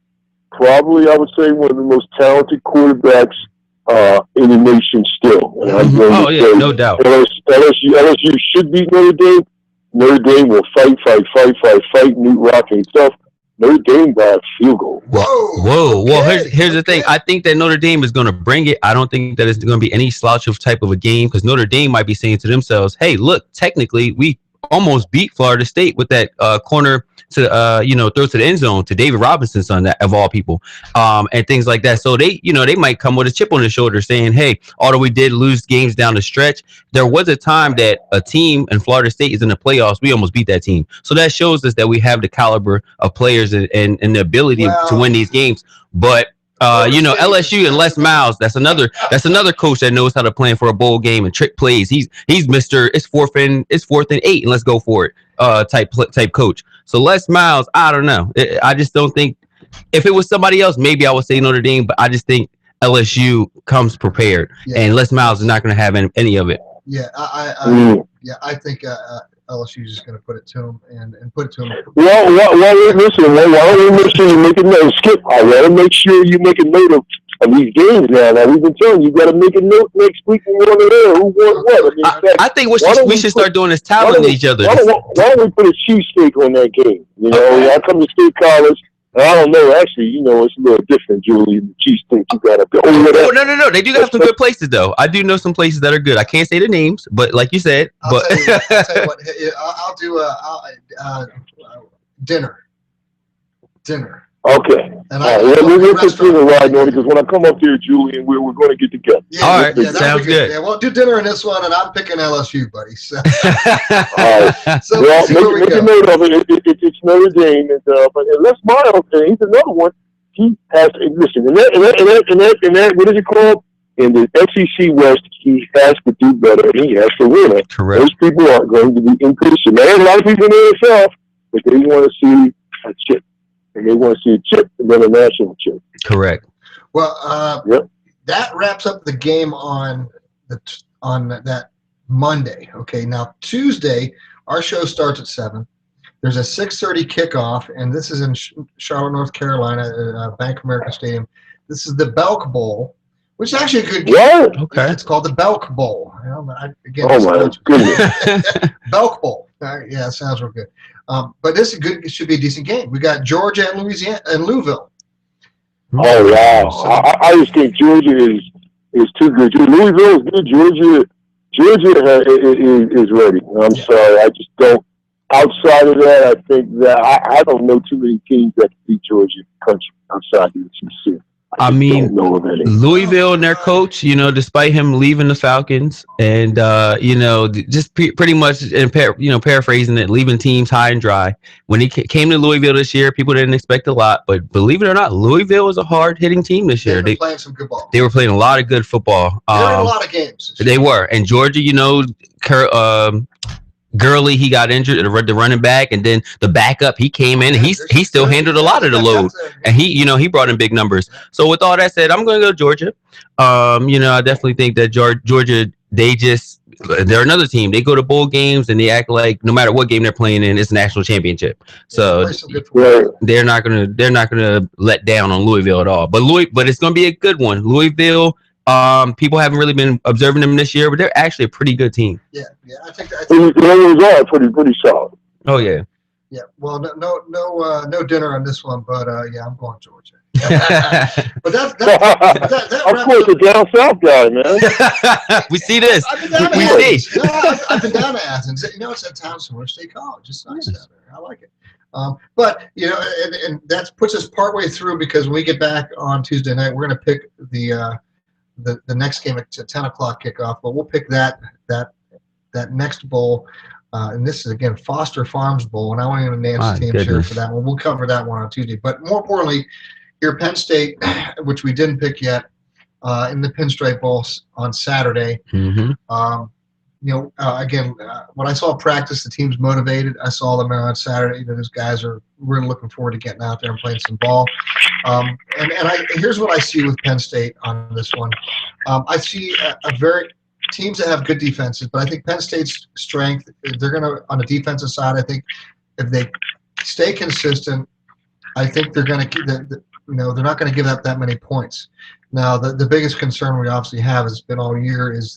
probably, I would say, one of the most talented quarterbacks in the nation still. And I'm going to say, no doubt. LSU should beat Notre Dame. Notre Dame will fight. Newt Rock himself. Notre Dame by a field goal. Whoa. Well, here's the thing. I think that Notre Dame is going to bring it. I don't think that it's going to be any slouch of type of a game, because Notre Dame might be saying to themselves, hey, look, technically, we almost beat Florida State with that corner to throw to the end zone to David Robinson's son, that of all people, and things like that. So they might come with a chip on their shoulder saying, hey, although we did lose games down the stretch, there was a time that a team in Florida State is in the playoffs. We almost beat that team. So that shows us that we have the caliber of players and the ability to win these games. But LSU and Les Miles, that's another coach that knows how to plan for a bowl game and trick plays. He's Mr. It's fourth and 8 and let's go for it type coach. So Les Miles, I don't know. I just don't think, if it was somebody else, maybe I would say Notre Dame, but I just think LSU comes prepared, and Les Miles is not going to have any of it. Yeah, I think LSU is just going to put it to him and put it to him. Well, listen. Why don't you make sure you make a note, Skip? I want to make sure you make a note of these games now. We've been telling you got to make a note next week when we're on the air. Who won what? I think we should start doing is tallying each other. Why don't we put a cheesesteak on that game? I come to State College. I don't know. Actually, it's a little different, Julie. The cheesesteak you got up there. No. They do have some good places, though. I do know some places that are good. I can't say the names, but like you said, I'll tell you what. I'll do dinner. Okay. And All right. We'll continue to ride on it because when I come up there, Julian, we're going to get together. Yeah, All right. yeah, that'll Sounds be good. Yeah, we'll do dinner in this one, and I'm picking LSU, buddy. So, All right. so Well, let's see where we make a go. note of it. It's Notre Dame, but Les Miles, he's another one. He has listen, in that, what is it called? In the SEC West, he has to do better. He has to win it. Correct. Those people aren't going to be impatient. There's a lot of people in the NFL, but they want to see a chip, and they want to see a chip and then a national chip. Correct. Well, Yep. that wraps up the game on that Monday. Okay, now Tuesday, our show starts at 7. There's a 6:30 kickoff, and this is in Charlotte, North Carolina, at Bank of America Stadium. This is the Belk Bowl, which is actually a good game. What? Okay. It's called the Belk Bowl. You know, again, Oh my goodness! Belk Bowl. Yeah, it sounds real good. But this is good. It should be a decent game. We got Georgia and Louisiana and Louisville. Oh wow! I just think Georgia is too good. Louisville is good. Georgia is ready. I'm sorry. I just don't. Outside of that, I think that I don't know too many teams that can beat Georgia country outside the SEC. I mean, don't know of any. Louisville and their coach, despite him leaving the Falcons and, just pretty much, paraphrasing it, leaving teams high and dry. When he came to Louisville this year, people didn't expect a lot. But believe it or not, Louisville was a hard-hitting team this year. They were playing some good ball. They were playing a lot of good football. They were in a lot of games. They were. And Georgia, Gurley, he got injured, the running back, and then the backup, he came in and he still handled a lot of the load. And he brought in big numbers. So with all that said, I'm going to go Georgia. I definitely think that Georgia, they're another team. They go to bowl games and they act like no matter what game they're playing in, it's a national championship. So they're not gonna let down on Louisville at all. But it's going to be a good one. Louisville. People haven't really been observing them this year, but they're actually a pretty good team. Yeah, I think they are pretty solid. Oh yeah. Yeah. Well, no dinner on this one, but yeah, I'm going Georgia. But that of course, the down south guy, man. We see this. I've been down to Athens. I've been down to Athens. It's at Towson State College. It's nice down there. I like it. But and that puts us partway through because when we get back on Tuesday night, we're going to pick the next game at 10 o'clock kickoff, but we'll pick that next bowl, and this is again Foster Farms Bowl, and I want to name team share for that one. We'll cover that one on Tuesday. But more importantly, here Penn State, which we didn't pick yet, in the Pinstripe Bowl on Saturday. Mm-hmm. Again, when I saw practice, the team's motivated. I saw them on Saturday. Those guys are really looking forward to getting out there and playing some ball. Here's what I see with Penn State on this one. I see teams that have good defenses, but I think Penn State's strength, they're going to, on the defensive side, I think if they stay consistent, I think they're going to, they're not going to give up that many points. Now, the biggest concern we obviously have has been all year is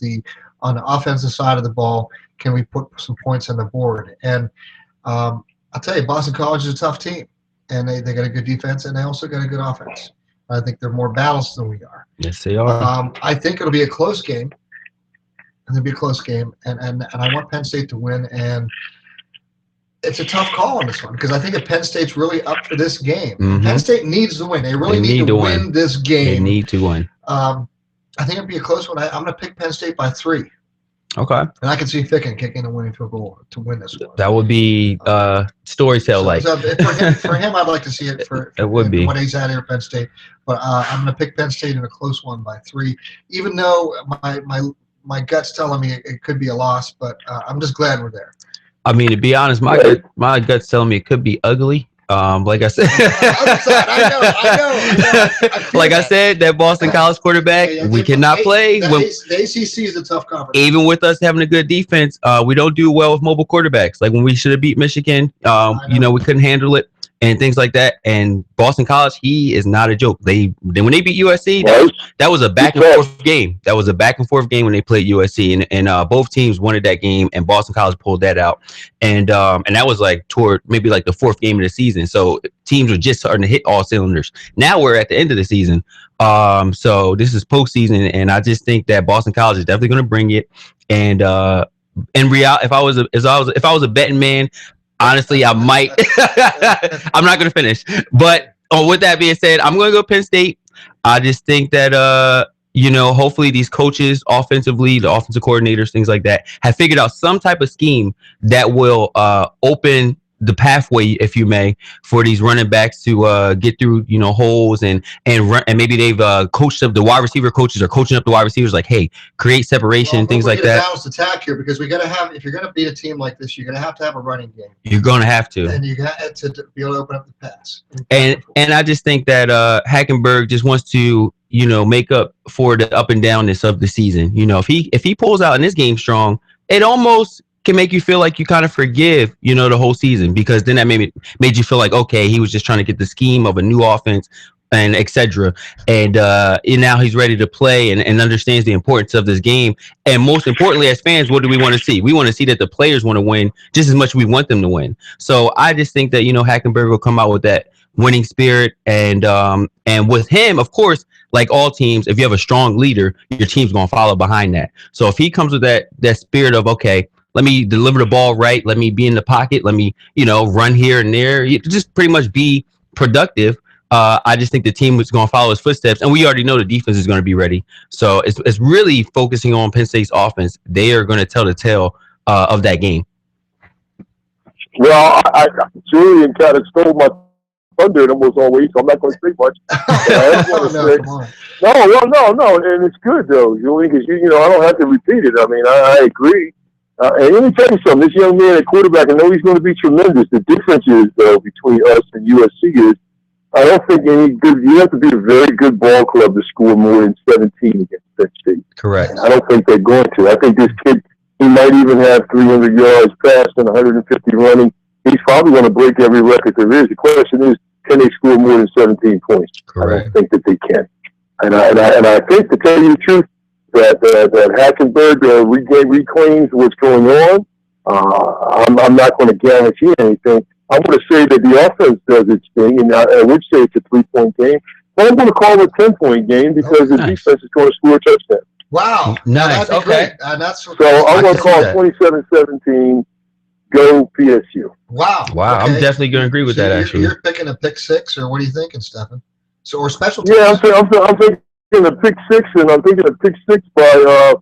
on the offensive side of the ball, can we put some points on the board? And I'll tell you, Boston College is a tough team, and they got a good defense, and they also got a good offense. I think they're more balanced than we are. Yes, they are. I think it'll be a close game. It'll be a close game, and I want Penn State to win. And it's a tough call on this one because I think if Penn State's really up for this game, Penn State needs to win. They really need to win this game. They need to win. I think it'll be a close one. I'm going to pick Penn State by 3. Okay. And I can see Ficken kicking a winning field goal to win this one. That would be storytell-like. So for him, I'd like to see it for it would be when he's out here at Penn State. But I'm going to pick Penn State in a close one by 3, even though my gut's telling me it could be a loss. But I'm just glad we're there. I mean, to be honest, my gut's telling me it could be ugly. Like I said, I know. Like I said, that Boston College quarterback, we cannot play. The ACC is a tough conference. Even with us having a good defense, we don't do well with mobile quarterbacks. Like when we should have beat Michigan, we couldn't handle it and things like that. And Boston College, he is not a joke. When they beat USC, that was a back and forth game. That was a back and forth game when they played USC, and both teams wanted that game, and Boston College pulled that out. And that was toward maybe the 4th game of the season. So teams were just starting to hit all cylinders. Now we're at the end of the season. So this is postseason, and I just think that Boston College is definitely going to bring it. And in reality, if I was a betting man, honestly, I might. I'm not going to finish, but with that being said, I'm going to go Penn State. I just think that hopefully these coaches, offensively, the offensive coordinators, things like that, have figured out some type of scheme that will open the pathway, if you may, for these running backs to get through, holes and run, and maybe they've coached up the wide receiver coaches or coaching up the wide receivers, like, hey, create separation and things like that. Balanced attack here, because we got to have, if you're going to beat a team like this, you're going to have a running game. You're going to have to, and you got to be able to open up the pass. And I just think that Hackenberg just wants to, make up for the up and downness of the season. If he pulls out in this game strong, it almost can make you feel like you kind of forgive, the whole season, because then that made you feel like, okay, he was just trying to get the scheme of a new offense and etc. And now he's ready to play and understands the importance of this game. And most importantly, as fans, what do we want to see? We want to see that the players want to win just as much as we want them to win. So I just think that, Hackenberg will come out with that winning spirit. And with him, of course, like all teams, if you have a strong leader, your team's going to follow behind that. So if he comes with that spirit of, okay, let me deliver the ball right, let me be in the pocket, let me, run here and there, just pretty much be productive. I just think the team is going to follow his footsteps, and we already know the defense is going to be ready. So it's really focusing on Penn State's offense. They are going to tell the tale of that game. Well, Julian kind of stole my thunder and almost always, so I'm not going to say much. No, and it's good though, Julian, because I don't have to repeat it. I mean, I agree. And let me tell you something. This young man at quarterback, I know he's going to be tremendous. The difference is, though, between us and USC is, I don't think you have to be a very good ball club to score more than 17 against Penn State. Correct. I don't think they're going to. I think this kid, he might even have 300 yards passing, 150 running. He's probably going to break every record there is. The question is, can they score more than 17 points? Correct. I don't think that they can. And I think, to tell you the truth, that Hackenberg reclaims what's going on. I'm not going to guarantee anything. I'm going to say that the offense does its thing, and I would say it's a 3-point game. But I'm going to call it a 10-point game because the defense is going to score a touchdown. Wow. Nice. Okay. So I'm going to call it 27-17. Go PSU. Wow. Okay. I'm definitely going to agree with that, actually. You're picking a pick six, or what are you thinking, Stephen? Or special teams? Yeah, I'm thinking a pick six, and I'm thinking a pick six by,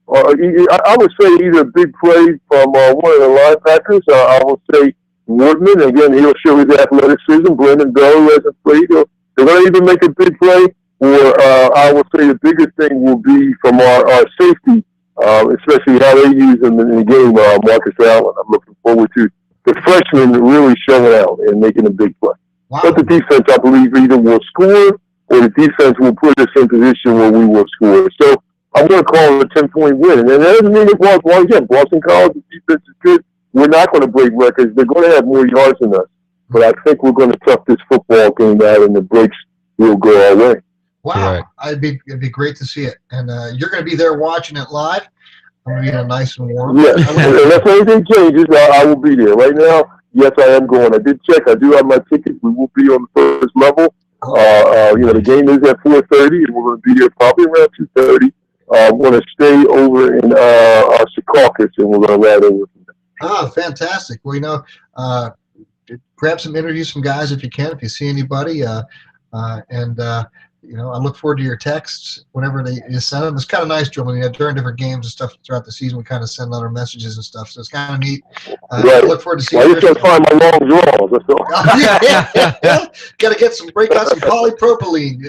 I would say either a big play from one of the linebackers. I would say Woodman. Again, he'll show his athleticism. Brandon Bell hasn't played. They're going to either make a big play, or I would say the biggest thing will be from our safety, especially how they use him in the game, Marcus Allen. I'm looking forward to the freshman really showing out and making a big play. Wow. But the defense, I believe, either will score or the defense will put us in position where we will score. So I'm going to call it a 10-point win. And that doesn't mean it was, well, again, Boston College's defense is good. We're not going to break records. They're going to have more yards than us. But I think we're going to tough this football game out, and the breaks will go our way. Wow. It'd be great to see it. And you're going to be there watching it live. I'm going to be nice and warm. Yeah, unless anything changes, I will be there. Right now, yes, I am going. I did check. I do have my ticket. We will be on the first level. The game is at 4:30, and we're going to be there probably around 2:30. I'm going to stay over in Secaucus, and we're going to ride over from there. Oh, fantastic. Well, grab some interviews from guys if you can, if you see anybody. I look forward to your texts whenever you send them. It's kind of nice, Julian. During different games and stuff throughout the season, we kind of send out our messages and stuff. So it's kind of neat. Right. I look forward to seeing you. I just got to find my long draws. That's all. Got to break out some polypropylene,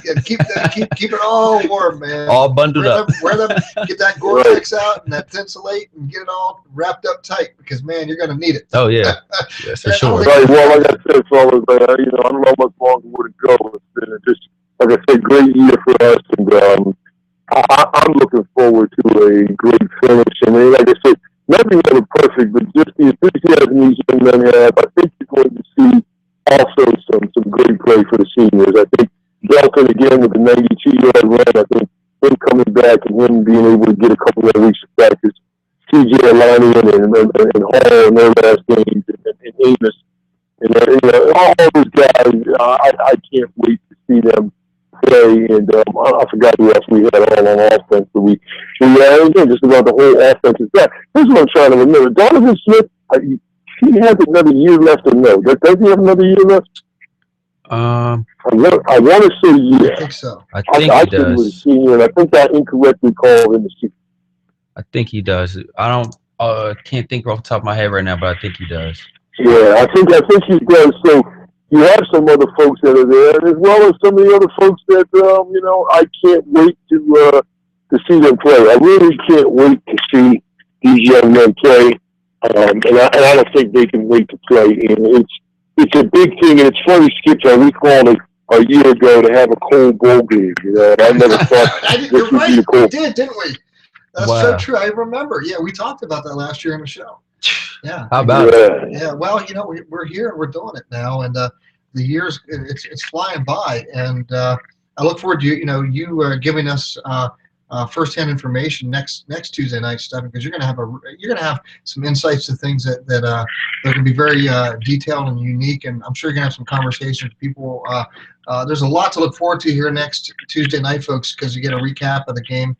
and keep it all warm, man. All bundled up. Get that Gore-Tex out and that Thinsulate and get it all wrapped up tight, because, man, you're going to need it. Oh, yeah. Yes, for sure. Right. Well, like I said, fellas, I don't know much longer where to go. It's been just, like I said, great year for us, and I'm looking forward to a great finish. And like I said, nothing ever perfect, but just the enthusiasm these young men have. I think you're going to see also some great play for the seniors. I think Delton, again, with the 92-yard run, I think him coming back and him being able to get a couple of weeks of practice. CJ Alanian and Hall in their last games, and Amos, and all those guys, I can't wait to see them play. And I forgot who else we had all on offense. But we again, just about the whole offense is back. Here's what I'm trying to remember. Donovan Smith, he has another year left or no? Does he have another year left? I want to say I yeah. think so. I think I he said he was a does. senior, and I think I incorrectly called him a senior. I think he does. I don't. Can't think off the top of my head right now, but I think he does. Yeah, I think he does. So you have some other folks that are there, and as well as some of the other folks that I can't wait to see them play. I really can't wait to see these young men play, and I don't think they can wait to play. And it's a big thing, and it's funny, Skip, how we called it a year ago to have a cold bowl game. And I never thought You're this would right. be a We cold. did, didn't we? That's so Wow. true. I remember. Yeah, we talked about that last year in the show. Yeah. How about it? Yeah, Yeah. Well, we're here and we're doing it now, and the years it's flying by, and I look forward to you giving us firsthand information next Tuesday night, Stephen, because you're gonna have some insights to things that are gonna be very detailed and unique, and I'm sure you're gonna have some conversations with people. There's a lot to look forward to here next Tuesday night, folks, because you get a recap of the game.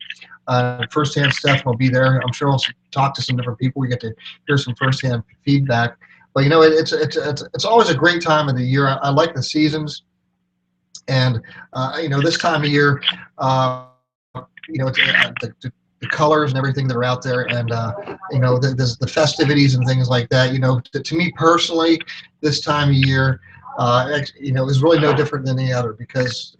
Firsthand Steph will be there. I'm sure we'll talk to some different people. We get to hear some firsthand feedback. But it's always a great time of the year. I like the seasons, and this time of year, the colors and everything that are out there, and the festivities and things like that. To me personally, this time of year, is really no different than any other because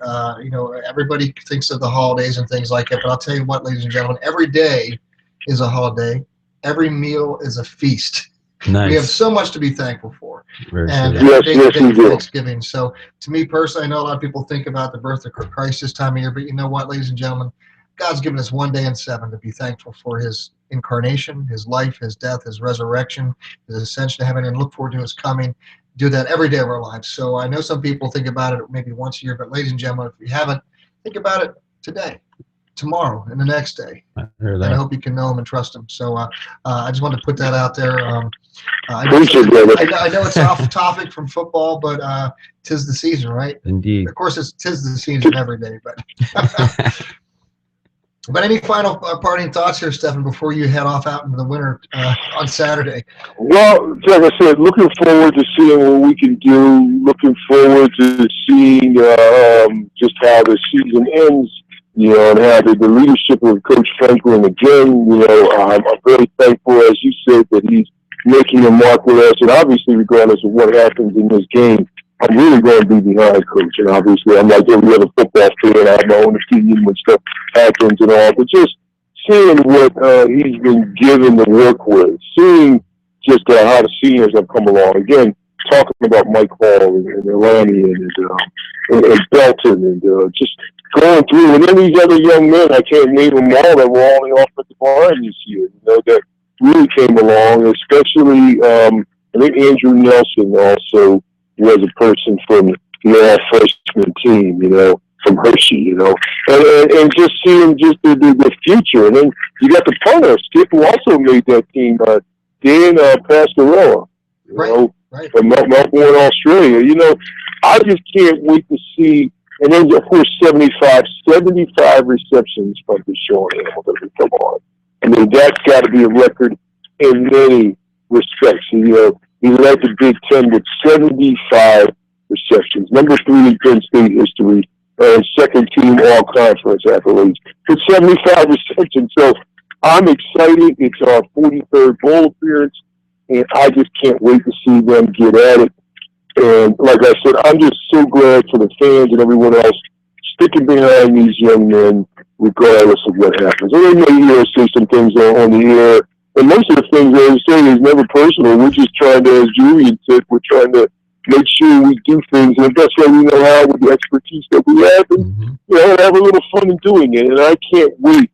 everybody thinks of the holidays and things like that. But I'll tell you what, ladies and gentlemen, every day is a holiday. Every meal is a feast. Nice. We have so much to be thankful for. Very And true. every Yes, day we do. Thanksgiving. So to me personally, I know a lot of people think about the birth of Christ this time of year, but you know what, ladies and gentlemen, God's given us one day in 7 to be thankful for his incarnation, his life, his death, his resurrection, his ascension to heaven, and look forward to his coming. Do that every day of our lives. So I know some people think about it maybe once a year, but ladies and gentlemen, if you haven't, think about it today, tomorrow, and the next day. I heard And I that. hope you can know him and trust him. So I just wanted to put that out there. I Thank you, brother. know it's off topic from football, but tis the season, right? Indeed. Of course, tis the season every day. But any final parting thoughts here, Stephen, before you head off out into the winter on Saturday? Well, like I said, looking forward to seeing what we can do. Looking forward to seeing just how the season ends. And how the leadership of Coach Franklin again. I'm very thankful, as you said, that he's making a mark with us. And obviously, regardless of what happens in this game, I'm really going to be behind Coach. And obviously, I'm like every other football fan. I have my own opinion when stuff happens and all. But just seeing what he's been given to work with, seeing just how the seniors have come along. Again, talking about Mike Hall and Elani and Belton and just going through. And then these other young men, I can't name them all, that were all in the offensive line this year, that really came along, especially I think Andrew Nelson also was a person from the freshman team, from Hershey, and just seeing just the future. And then you got the punter, Skip, who also made that team, Dan Pascarella, Right. from Melbourne, Australia. I just can't wait to see. And then, of course, 75 receptions from Deshaun Hamilton. Come on. I mean, that's got to be a record in many respects. He led the Big Ten with 75 receptions. Number 3 in Penn State history, and second team all-conference accolades. With 75 receptions. So I'm excited. It's our 43rd bowl appearance, and I just can't wait to see them get at it. And like I said, I'm just so glad for the fans and everyone else sticking behind these young men, regardless of what happens. And they may hear us say some things on the air, and most of the things they say is never personal. We're just trying to, as Julian said, we're trying to make sure we do things in the best way we know how with the expertise that we have, and have a little fun in doing it. And I can't wait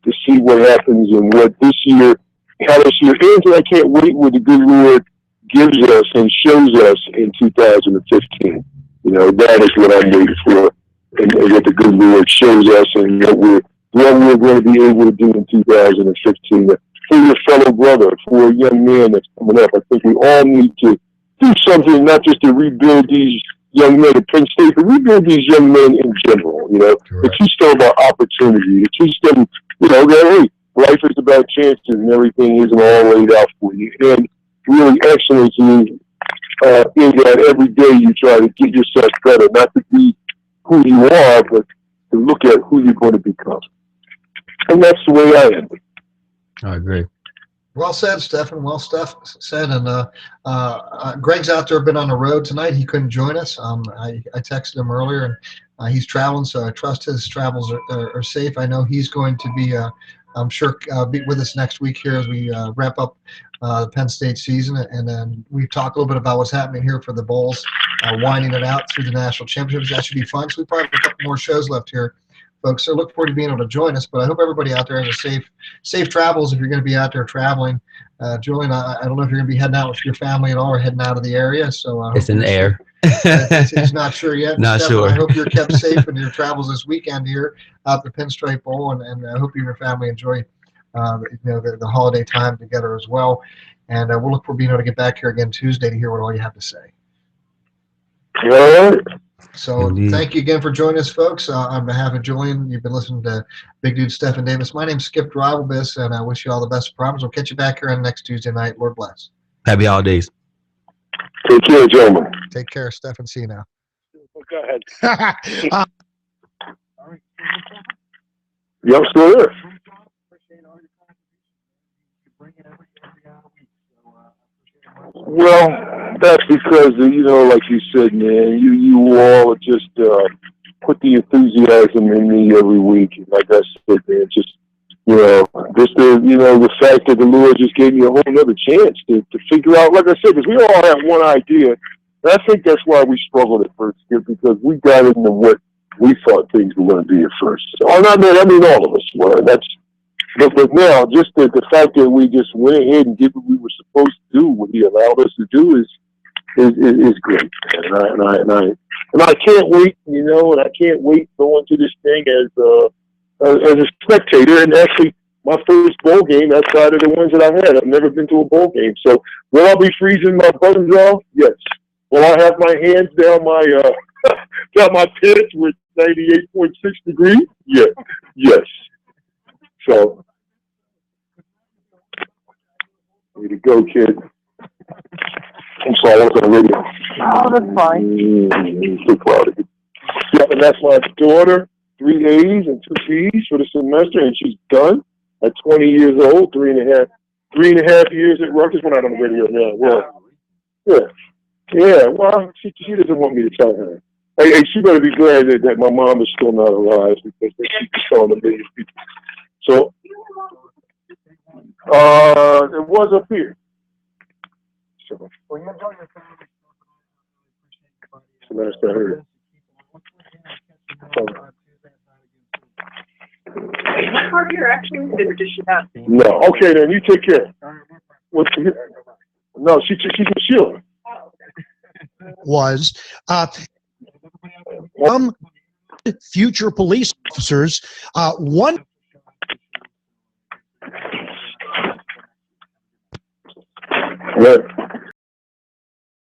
to see what happens and what this year, how this year ends. And I can't wait what the good Lord gives us and shows us in 2015. That is what I'm waiting for, and what the good Lord shows us, and what we're going to be able to do in 2015. For your fellow brother, for a young man that's coming up, I think we all need to do something, not just to rebuild these young men at Penn State, but rebuild these young men in general. To teach them about opportunity, to teach them, that hey, life is about chances and everything isn't all laid out for you. And really excellence in that every day you try to get yourself better, not to be who you are, but to look at who you're going to become. And that's the way I am. I agree. Well said, Stefan. Well said. And Greg's out there, been on the road tonight. He couldn't join us. I texted him earlier, and he's traveling, so I trust his travels are safe. I know he's going to be, I'm sure, be with us next week here as we wrap up the Penn State season. And then we talk a little bit about what's happening here for the Bulls, winding it out through the national championships. That should be fun. So we probably have a couple more shows left here, folks. So look forward to being able to join us. But I hope everybody out there has a safe travels if you're going to be out there traveling. Julian, I don't know if you're going to be heading out with your family at all or heading out of the area. So It's in the air. He's not sure yet. Not Stefan, sure. I hope you're kept safe in your travels this weekend here out the Pinstripe Bowl, and I hope you and your family enjoy the holiday time together as well. And we'll look for being able to get back here again Tuesday to hear what all you have to say. All right. So Indeed. Thank you again for joining us, folks. On behalf of Julian, you've been listening to Big Dude Stefan Davis. My name's Skip Drivelbus, and I wish you all the best of problems. We'll catch you back here on next Tuesday night. Lord bless. Happy holidays. Take care, gentlemen. Take care, Stefan. See you now. Go ahead. Yeah, I'm still there. Well, that's because, like you said, man, you all just put the enthusiasm in me every week. Like I said, man, just the fact that the Lord just gave me a whole other chance to figure out, like I said, because we all have one idea. And I think that's why we struggled at first, because we got into what we thought things were going to be at first. So, I mean, all of us were. But now, just the fact that we just went ahead and did what we were supposed to do, what He allowed us to do, is great. And I can't wait, and I can't wait going to this thing as a spectator. And actually, my first bowl game outside of the ones that I've had. I've never been to a bowl game. So will I be freezing my buttons off? Yes. Will I have my hands down my pants with 98.6 degrees? Yeah. Yes. So, way to go, kid. I'm sorry, I was on the radio. Oh, that's fine. I'm so proud of you. Yeah, and that's my daughter, 3 A's and 2 B's for the semester, and she's done at 20 years old, 3.5 years at Rutgers. We're not on the radio now. Yeah, well, she doesn't want me to tell her. Hey, she better be glad that my mom is still not alive, because she's telling a million people. So, it was up here. So, last I heard. What part of your actually did she have? No. Okay, then you take care. No, she's with Sheila. Was future police officers. One. Right.